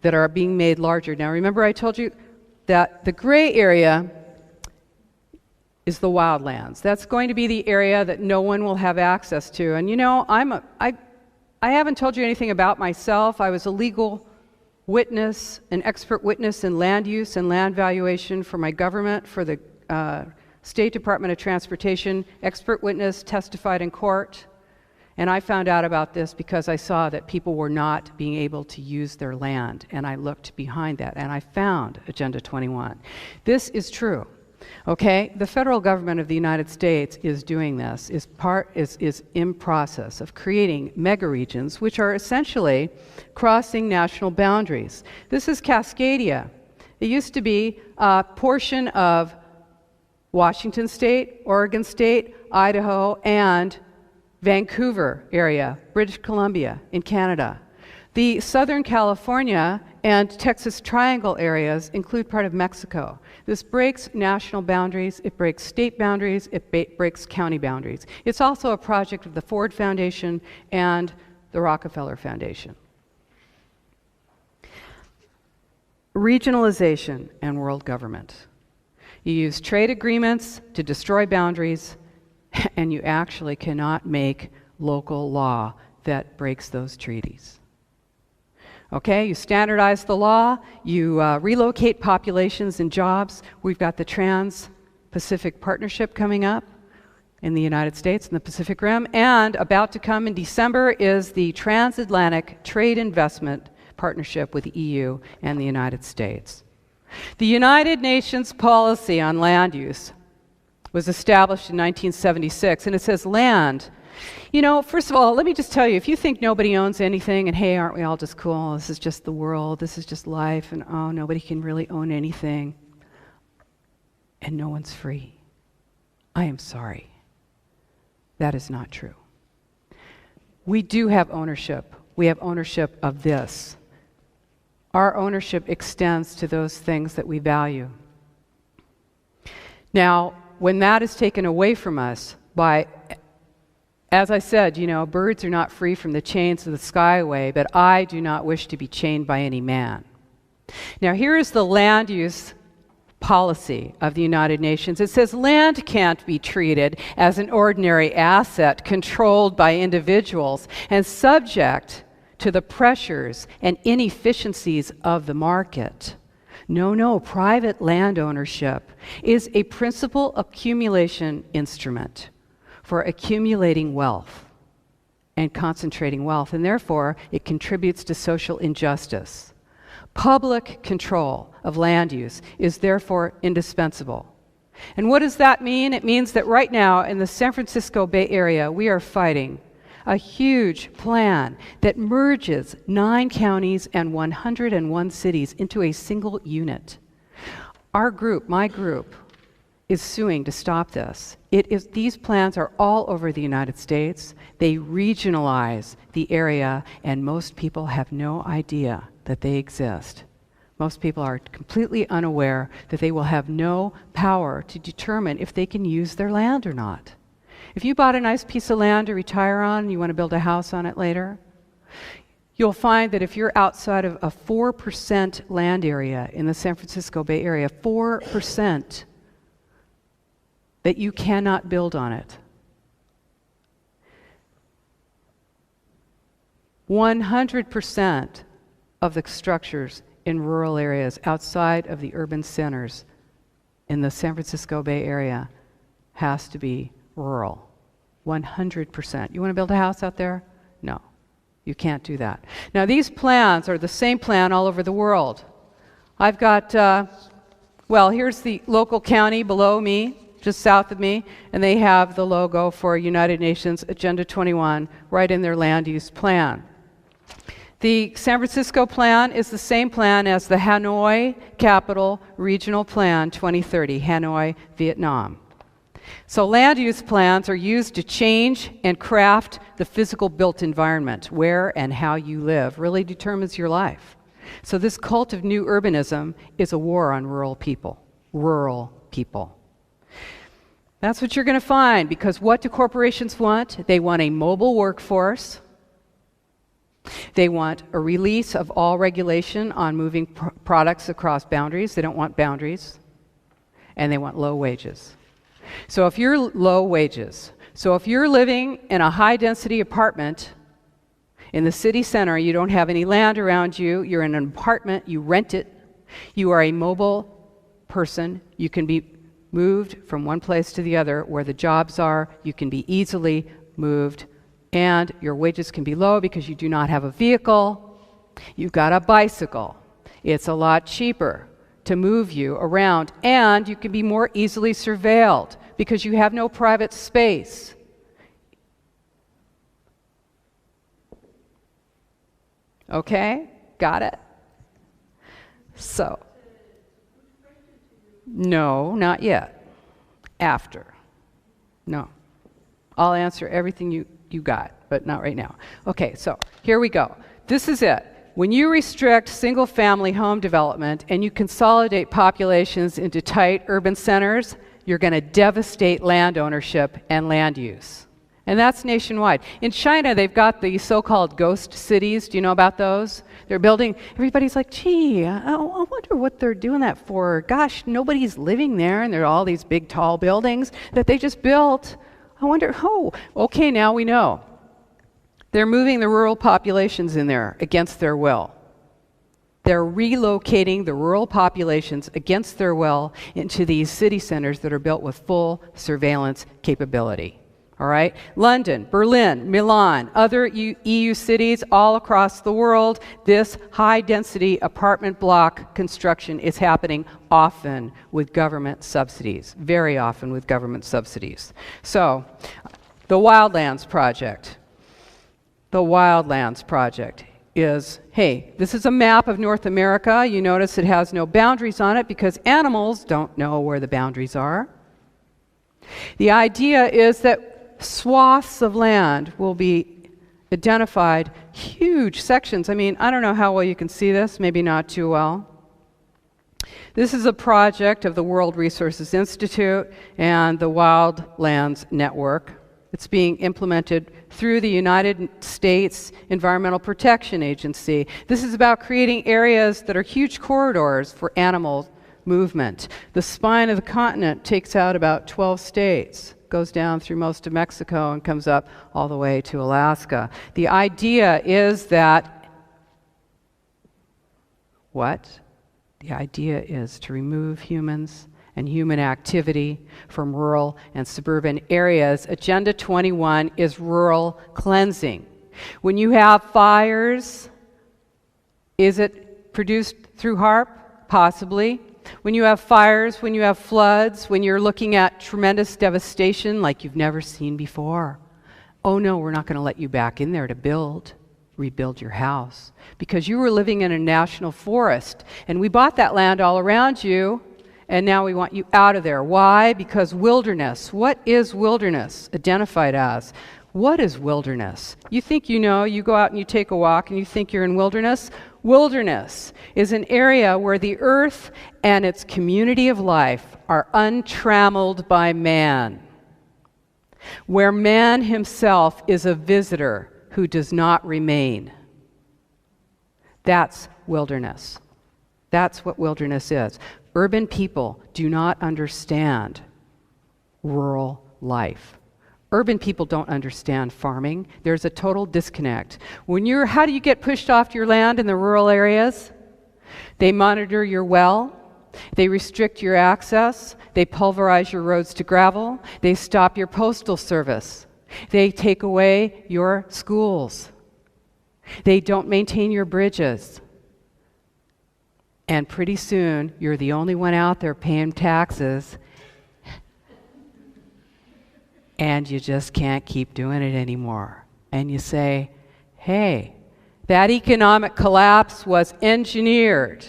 that are being made larger. Now remember I told you that the gray area is the wildlands. That's going to be the area that no one will have access to. And I haven't told you anything about myself. I was a legal witness, an expert witness in land use and land valuation for my government, for the State Department of Transportation. Expert witness, testified in court. And I found out about this because I saw that people were not being able to use their land. And I looked behind that and I found Agenda 21. This is true. Okay, the federal government of the United States is doing this, is in process of creating mega regions, which are essentially crossing national boundaries. This is Cascadia. It used to be a portion of Washington State, Oregon State, Idaho, and Vancouver area, British Columbia in Canada. The Southern California and Texas Triangle areas include part of Mexico. This breaks national boundaries, it breaks state boundaries, it breaks county boundaries. It's also a project of the Ford Foundation and the Rockefeller Foundation. Regionalization and world government. You use trade agreements to destroy boundaries, and you actually cannot make local law that breaks those treaties. Okay, you standardize the law, you relocate populations and jobs. We've got the Trans-Pacific Partnership coming up in the United States and the Pacific Rim, and about to come in December is the Transatlantic Trade Investment Partnership with the EU and the United States. The United Nations policy on land use was established in 1976, and it says land. First of all, let me just tell you, if you think nobody owns anything, and hey, aren't we all just cool? This is just the world, this is just life, and oh, nobody can really own anything, and no one's free. I am sorry. That is not true. We do have ownership. We have ownership of this. Our ownership extends to those things that we value. Now, when that is taken away from us by, as I said, birds are not free from the chains of the skyway, but I do not wish to be chained by any man. Now, here is the land use policy of the United Nations. It says land can't be treated as an ordinary asset controlled by individuals and subject to the pressures and inefficiencies of the market. No, private land ownership is a principal accumulation instrument for accumulating wealth and concentrating wealth, and therefore it contributes to social injustice. Public control of land use is therefore indispensable. And what does that mean? It means that right now in the San Francisco Bay Area, we are fighting a huge plan that merges 9 counties and 101 cities into a single unit. Our group, my group, is suing to stop this. These plans are all over the United States. They regionalize the area, and most people have no idea that they exist. Most people are completely unaware that they will have no power to determine if they can use their land or not. If you bought a nice piece of land to retire on and you want to build a house on it later, you'll find that if you're outside of a 4% land area in the San Francisco Bay Area, 4%, that you cannot build on it. 100% of the structures in rural areas outside of the urban centers in the San Francisco Bay Area has to be rural. 100%. You want to build a house out there? No, you can't do that. Now, these plans are the same plan all over the world. I've got, well, here's the local county below me, just south of me, and they have the logo for United Nations Agenda 21 right in their land use plan. The San Francisco plan is the same plan as the Hanoi Capital Regional Plan 2030, Hanoi, Vietnam. So land use plans are used to change and craft the physical built environment. Where and how you live really determines your life. So this cult of new urbanism is a war on rural people. Rural people. That's what you're going to find, because what do corporations want? They want a mobile workforce. They want a release of all regulation on moving products across boundaries. They don't want boundaries. And they want low wages. So if you're low wages, so if you're living in a high-density apartment in the city center, you don't have any land around you, you're in an apartment, you rent it, you are a mobile person, you can be moved from one place to the other where the jobs are, you can be easily moved, and your wages can be low because you do not have a vehicle, you've got a bicycle. It's a lot cheaper to move you around, and you can be more easily surveilled because you have no private space. Okay? Got it? So, no, not yet. After. No. I'll answer everything you got, but not right now. Okay, so here we go. This is it. When you restrict single-family home development and you consolidate populations into tight urban centers, you're going to devastate land ownership and land use. And that's nationwide. In China, they've got the so-called ghost cities. Do you know about those? They're building, everybody's like, gee, I wonder what they're doing that for. Gosh, nobody's living there, and there are all these big, tall buildings that they just built. I wonder, oh, okay, now we know. They're moving the rural populations in there against their will. They're relocating the rural populations against their will into these city centers that are built with full surveillance capability. All right? London, Berlin, Milan, other EU cities all across the world, this high-density apartment block construction is happening often with government subsidies, very often with government subsidies. So, the Wildlands Project. The Wildlands Project is, hey, this is a map of North America. You notice it has no boundaries on it because animals don't know where the boundaries are. The idea is that swaths of land will be identified, huge sections. I mean, I don't know how well you can see this, maybe not too well. This is a project of the World Resources Institute and the Wildlands Network. It's being implemented through the United States Environmental Protection Agency. This is about creating areas that are huge corridors for animal movement. The spine of the continent takes out about 12 states, goes down through most of Mexico and comes up all the way to Alaska. The idea is that, what? The idea is to remove humans and human activity from rural and suburban areas. Agenda 21 is rural cleansing. When you have fires, is it produced through HAARP? Possibly. When you have fires, when you have floods, when you're looking at tremendous devastation like you've never seen before. oh no, we're not going to let you back in there to rebuild your house, because you were living in a national forest, and we bought that land all around you, and now we want you out of there. Why? Because wilderness. What is wilderness identified as? What is wilderness? You think you know, you go out and you take a walk and you think you're in wilderness. Wilderness is an area where the earth and its community of life are untrammeled by man, where man himself is a visitor who does not remain. That's wilderness. That's what wilderness is. Urban people do not understand rural life. Urban people don't understand farming. There's a total disconnect. How do you get pushed off your land in the rural areas? They monitor your well. They restrict your access. They pulverize your roads to gravel. They stop your postal service. They take away your schools. They don't maintain your bridges. And pretty soon, you're the only one out there paying taxes, and you just can't keep doing it anymore. And you say, hey, that economic collapse was engineered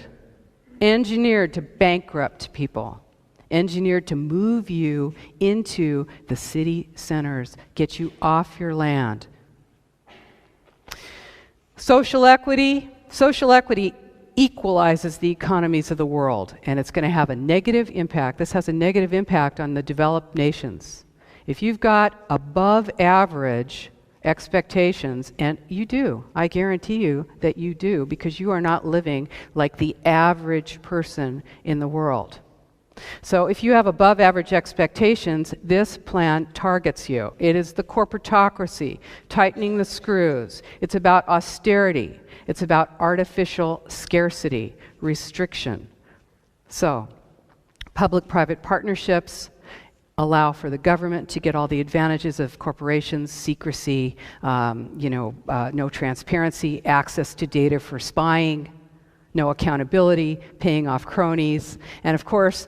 to bankrupt people, engineered to move you into the city centers, get you off your land. Social equity equalizes the economies of the world, and it's going to have a negative impact. This has a negative impact on the developed nations. If you've got above average expectations, and you do, I guarantee you that you do, because you are not living like the average person in the world. So if you have above average expectations, this plan targets you. It is the corporatocracy, tightening the screws. It's about austerity. It's about artificial scarcity, restriction. So, public-private partnerships allow for the government to get all the advantages of corporations, secrecy, no transparency, access to data for spying, no accountability, paying off cronies, and of course,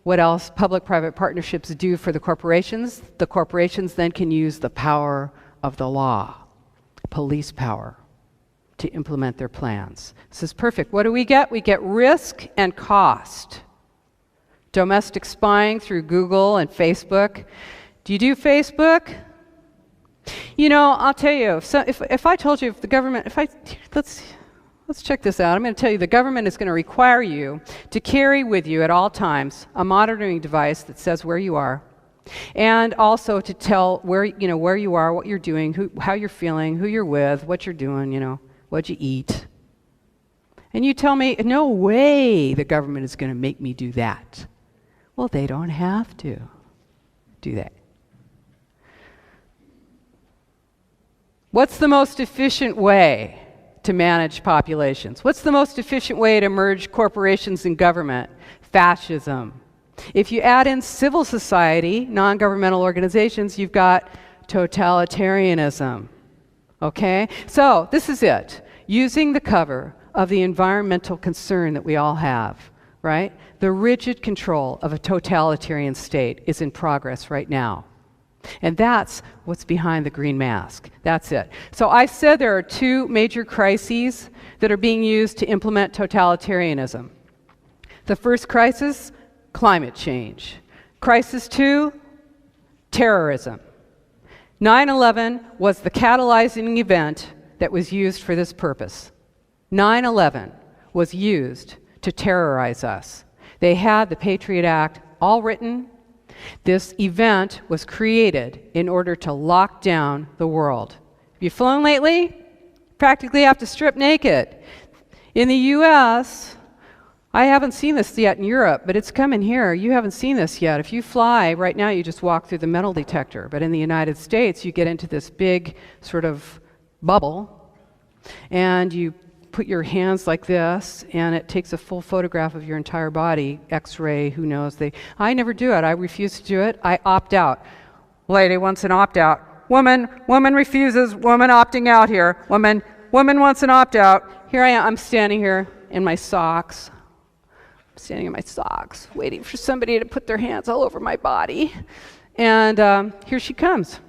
what else public-private partnerships do for the corporations? The corporations then can use the power of the law, police power, to implement their plans. This is perfect. What do we get? We get risk and cost. Domestic spying through Google and Facebook. Do you do Facebook? You know, I'll tell you, if I told you, if the government, let's check this out. I'm going to tell you the government is going to require you to carry with you at all times a monitoring device that says where you are, and also to tell where you are, what you're doing, how you're feeling, who you're with, what you're doing, what you eat. And you tell me, no way the government is going to make me do that. Well, they don't have to do that. What's the most efficient way to manage populations? What's the most efficient way to merge corporations and government? Fascism. If you add in civil society, non-governmental organizations, you've got totalitarianism. Okay? So, this is it. Using the cover of the environmental concern that we all have, right? The rigid control of a totalitarian state is in progress right now. And that's what's behind the green mask. That's it. So I said there are two major crises that are being used to implement totalitarianism. The first crisis, climate change. Crisis 2, terrorism. 9/11 was the catalyzing event that was used for this purpose. 9/11 was used to terrorize us. They had the Patriot Act all written. This event was created in order to lock down the world. Have you flown lately? Practically have to strip naked. In the US, I haven't seen this yet in Europe, but it's coming here. You haven't seen this yet. If you fly, right now you just walk through the metal detector. But in the United States, you get into this big sort of bubble, and you put your hands like this, and it takes a full photograph of your entire body, X-ray, who knows. I never do it. I refuse to do it. I opt out. Lady wants an opt-out. Woman refuses. Woman opting out here. Woman wants an opt-out. Here I am. I'm standing here in my socks. I'm standing in my socks, waiting for somebody to put their hands all over my body. And here she comes.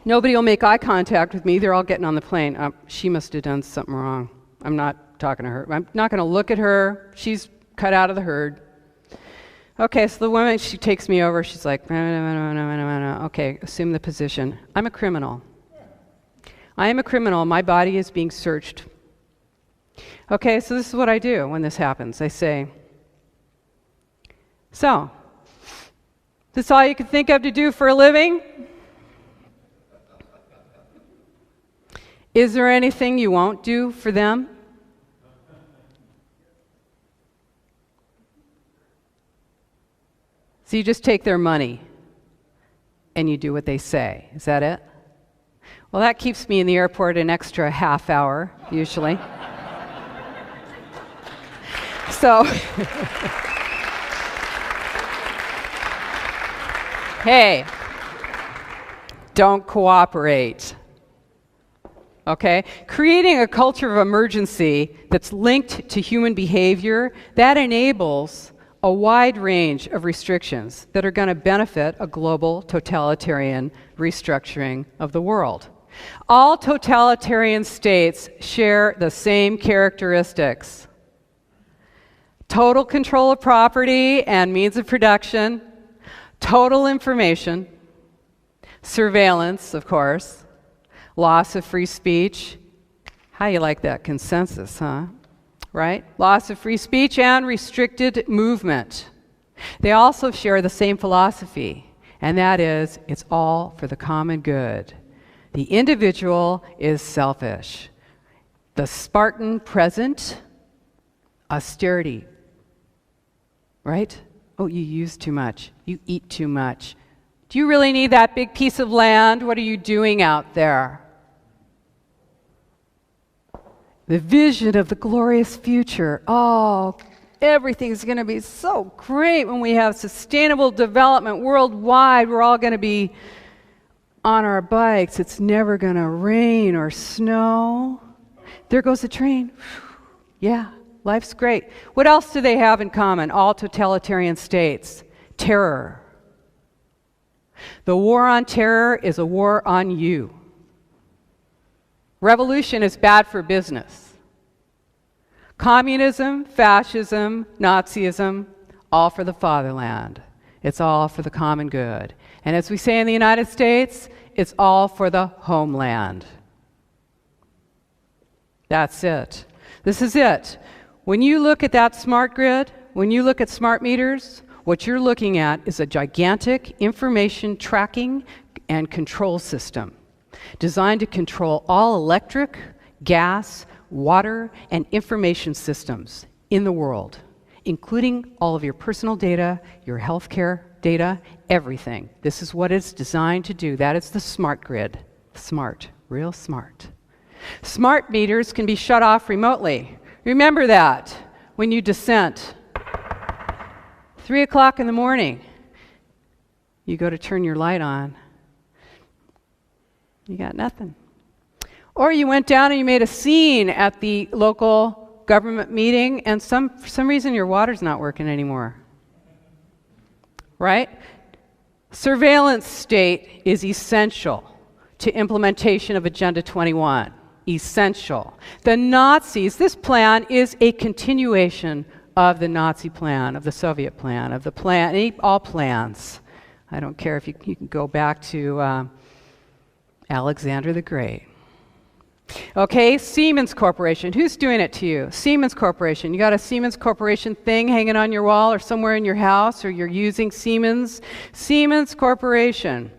Nobody will make eye contact with me. They're all getting on the plane. She must have done something wrong. I'm not talking to her. I'm not going to look at her. She's cut out of the herd. Okay, so the woman, she takes me over. She's like, okay, assume the position. I'm a criminal. I am a criminal. My body is being searched. Okay, so this is what I do when this happens. I say, so, this all you can think of to do for a living? Is there anything you won't do for them? So you just take their money and you do what they say. Is that it? Well, that keeps me in the airport an extra half hour, usually. So, hey, don't cooperate. Okay? Creating a culture of emergency that's linked to human behavior, that enables a wide range of restrictions that are going to benefit a global totalitarian restructuring of the world. All totalitarian states share the same characteristics: total control of property and means of production, total information, surveillance, of course, loss of free speech. How you like that consensus, huh? Right? Loss of free speech and restricted movement. They also share the same philosophy, and that is, it's all for the common good. The individual is selfish. The Spartan present, austerity. Right? Oh, you use too much. You eat too much. Do you really need that big piece of land? What are you doing out there? The vision of the glorious future. Oh, everything's going to be so great when we have sustainable development worldwide. We're all going to be on our bikes. It's never going to rain or snow. There goes the train. Yeah, life's great. What else do they have in common? All totalitarian states. Terror. The war on terror is a war on you. Revolution is bad for business. Communism, fascism, Nazism, all for the fatherland. It's all for the common good. And as we say in the United States, it's all for the homeland. That's it. This is it. When you look at that smart grid, when you look at smart meters, what you're looking at is a gigantic information tracking and control system designed to control all electric, gas, water, and information systems in the world, including all of your personal data, your healthcare data, everything. This is what it's designed to do. That is the smart grid. Smart, real smart. Smart meters can be shut off remotely. Remember that when you dissent. 3 o'clock in the morning, you go to turn your light on. You got nothing. Or you went down and you made a scene at the local government meeting, and for some reason your water's not working anymore. Right? Surveillance state is essential to implementation of Agenda 21. Essential. The Nazis, this plan is a continuation of the Nazi plan, of the Soviet plan, of the plan, all plans. I don't care if you can go back to Alexander the Great. Okay, Siemens Corporation. Who's doing it to you? Siemens Corporation. You got a Siemens Corporation thing hanging on your wall or somewhere in your house, or you're using Siemens. Siemens Corporation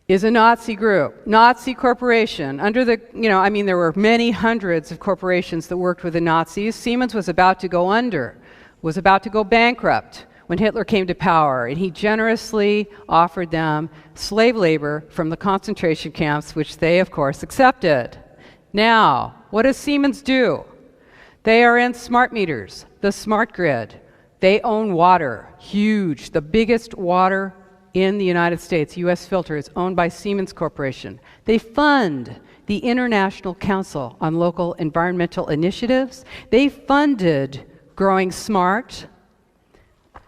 is a Nazi group. Nazi corporation. Under the, there were many hundreds of corporations that worked with the Nazis. Siemens was about to go under, was about to go bankrupt when Hitler came to power, and he generously offered them slave labor from the concentration camps, which they, of course, accepted. Now, what does Siemens do? They are in smart meters, the smart grid. They own water, huge, the biggest water in the United States. U.S. Filter is owned by Siemens Corporation. They fund the International Council on Local Environmental Initiatives. They funded Growing Smart.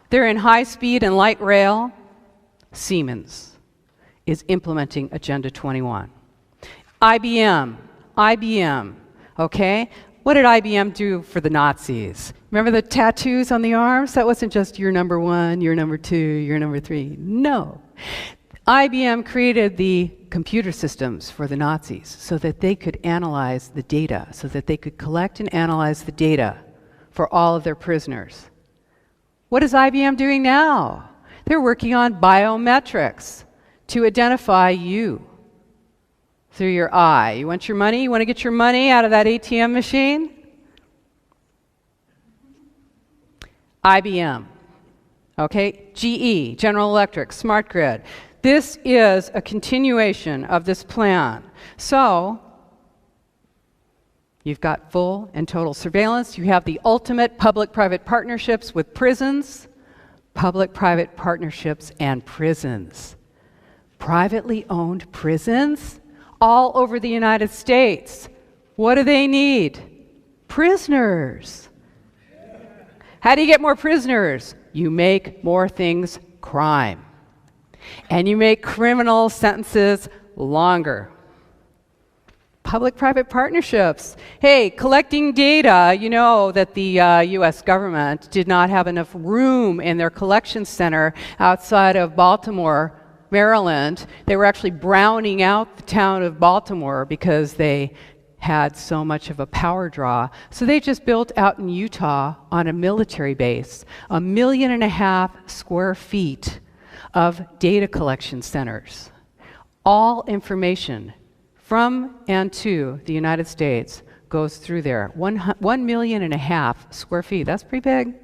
They're in high speed and light rail. Siemens. is implementing Agenda 21. IBM, okay? What did IBM do for the Nazis? Remember the tattoos on the arms? That wasn't just you're number one, you're number two, you're number three. No. IBM created the computer systems for the Nazis so that they could analyze the data, so that they could collect and analyze the data for all of their prisoners. What is IBM doing now? They're working on biometrics to identify you through your eye. You want your money? You want to get your money out of that ATM machine? IBM. Okay? GE, General Electric, Smart Grid. This is a continuation of this plan. So, you've got full and total surveillance. You have the ultimate public-private partnerships with prisons. Public-private partnerships and prisons. Privately owned prisons all over the United States. What do they need? Prisoners. How do you get more prisoners? You make more things crime. And you make criminal sentences longer. Public-private partnerships. Hey, collecting data, you know that the US government did not have enough room in their collection center outside of Baltimore, Maryland. They were actually browning out the town of Baltimore because they had so much of a power draw. So they just built out in Utah on a military base 1.5 million square feet of data collection centers. All information from and to the United States goes through there. 1.5 million square feet. That's pretty big.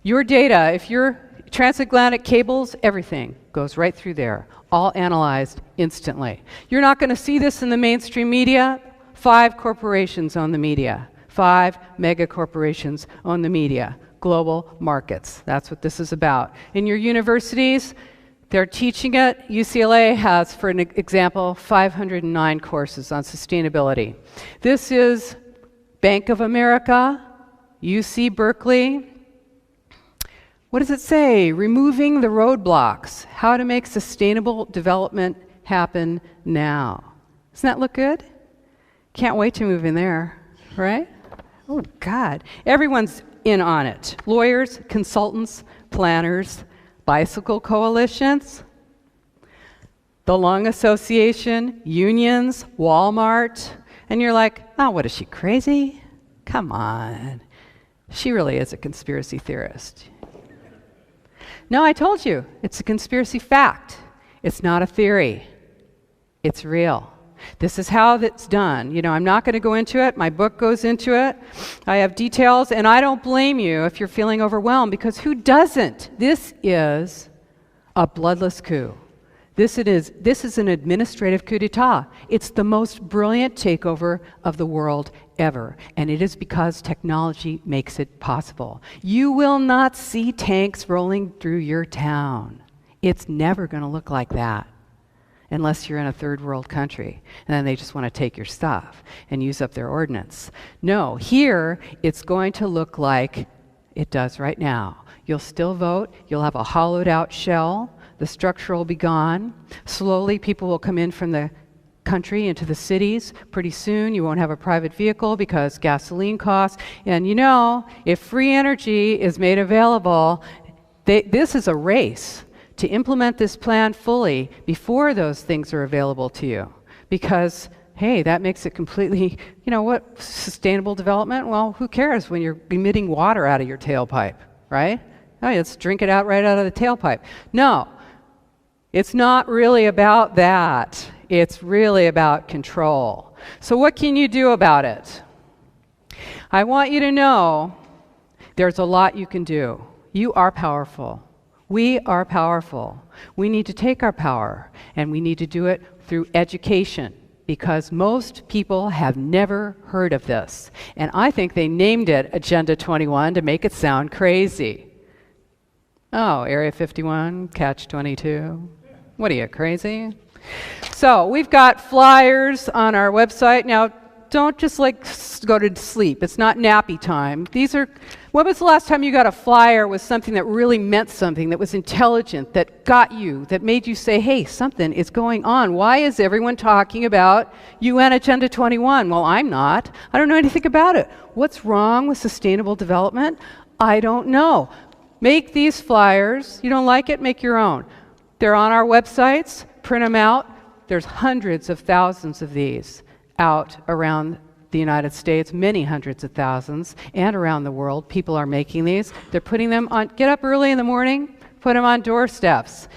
Your data, if you're transatlantic cables, everything goes right through there, all analyzed instantly. You're not going to see this in the mainstream media. 5 corporations own the media. 5 mega corporations own the media. Global markets. That's what this is about. In your universities, they're teaching it. UCLA has, for an example, 509 courses on sustainability. This is Bank of America, UC Berkeley. What does it say? Removing the roadblocks. How to make sustainable development happen now. Doesn't that look good? Can't wait to move in there, right? Oh, God. Everyone's in on it. Lawyers, consultants, planners, bicycle coalitions, the Lung Association, unions, Walmart. And you're like, oh, what is she, crazy? Come on. She really is a conspiracy theorist. No, I told you, it's a conspiracy fact. It's not a theory. It's real. This is how it's done. You know, I'm not going to go into it. My book goes into it. I have details, and I don't blame you if you're feeling overwhelmed, because who doesn't? This is a bloodless coup. This is an administrative coup d'etat. It's the most brilliant takeover of the world ever, and it is because technology makes it possible. You will not see tanks rolling through your town. It's never going to look like that unless you're in a third world country, and then they just want to take your stuff and use up their ordnance. No, here it's going to look like it does right now. You'll still vote. You'll have a hollowed out shell. The structure will be gone. Slowly, people will come in from the country into the cities. Pretty soon, you won't have a private vehicle because gasoline costs. And you know, if free energy is made available, this is a race to implement this plan fully before those things are available to you. Because, hey, that makes it completely, you know what, sustainable development? Well, who cares when you're emitting water out of your tailpipe, right? Oh, let's drink it out right out of the tailpipe. No. It's not really about that. It's really about control. So what can you do about it? I want you to know there's a lot you can do. You are powerful. We are powerful. We need to take our power, and we need to do it through education, because most people have never heard of this. And I think they named it Agenda 21 to make it sound crazy. Oh, Area 51, Catch 22. What are you, crazy? So we've got flyers on our website. Now, don't just like go to sleep. It's not nappy time. When was the last time you got a flyer with something that really meant something, that was intelligent, that got you, that made you say, hey, something is going on. Why is everyone talking about UN Agenda 21? Well, I'm not. I don't know anything about it. What's wrong with sustainable development? I don't know. Make these flyers. You don't like it? Make your own. They're on our websites. Print them out. There's hundreds of thousands of these out around the United States, many hundreds of thousands, and around the world. People are making these. They're putting them on, get up early in the morning, put them on doorsteps.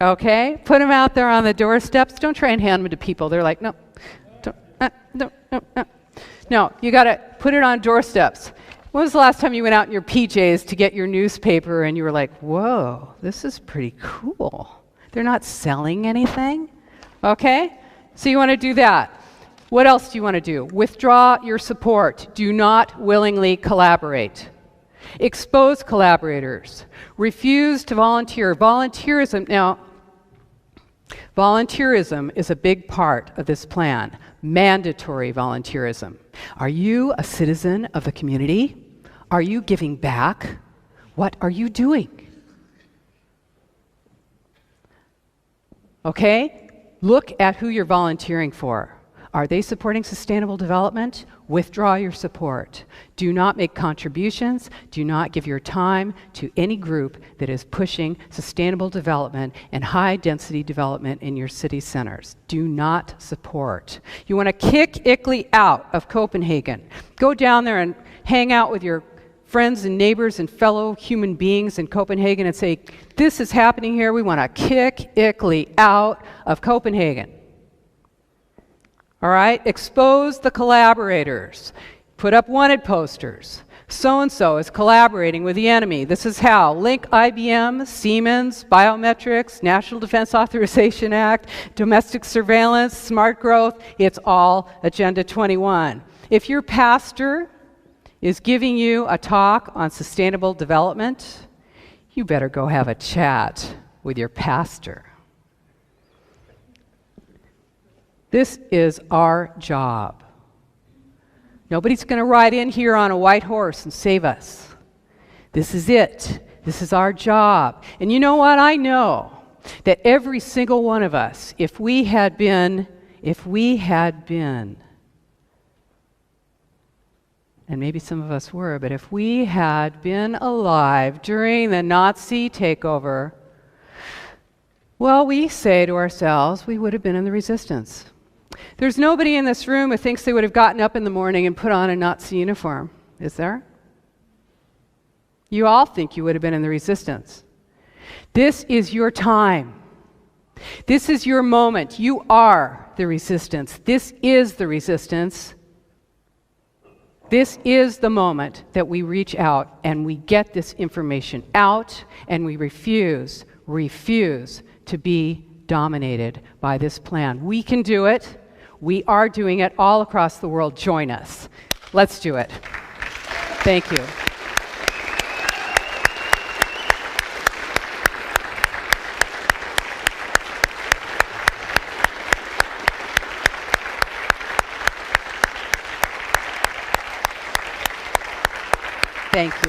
Okay? Put them out there on the doorsteps. Don't try and hand them to people. They're like, no, no. No, you got to put it on doorsteps. When was the last time you went out in your PJs to get your newspaper and you were like, whoa, this is pretty cool. They're not selling anything. Okay? So you want to do that. What else do you want to do? Withdraw your support. Do not willingly collaborate. Expose collaborators. Refuse to volunteer. Volunteerism. Now, volunteerism is a big part of this plan. Mandatory volunteerism. Are you a citizen of the community? Are you giving back? What are you doing? Okay? Look at who you're volunteering for. Are they supporting sustainable development? Withdraw your support. Do not make contributions. Do not give your time to any group that is pushing sustainable development and high-density development in your city centers. Do not support. You want to kick ICLEI out of Copenhagen. Go down there and hang out with your friends and neighbors and fellow human beings in Copenhagen and say, this is happening here. We want to kick ICLEI out of Copenhagen. All right? Expose the collaborators. Put up wanted posters. So-and-so is collaborating with the enemy. This is how. Link IBM, Siemens, Biometrics, National Defense Authorization Act, domestic surveillance, smart growth. It's all Agenda 21. If your pastor is giving you a talk on sustainable development, you better go have a chat with your pastor. This is our job. Nobody's going to ride in here on a white horse and save us. This is it. This is our job. And you know what? I know that every single one of us, if we had been, and maybe some of us were, but if we had been alive during the Nazi takeover, well, we say to ourselves, we would have been in the resistance. There's nobody in this room who thinks they would have gotten up in the morning and put on a Nazi uniform, is there? You all think you would have been in the resistance. This is your time. This is your moment. You are the resistance. This is the resistance. This is the moment that we reach out and we get this information out and we refuse to be dominated by this plan. We can do it. We are doing it all across the world. Join us. Let's do it. Thank you. Thank you.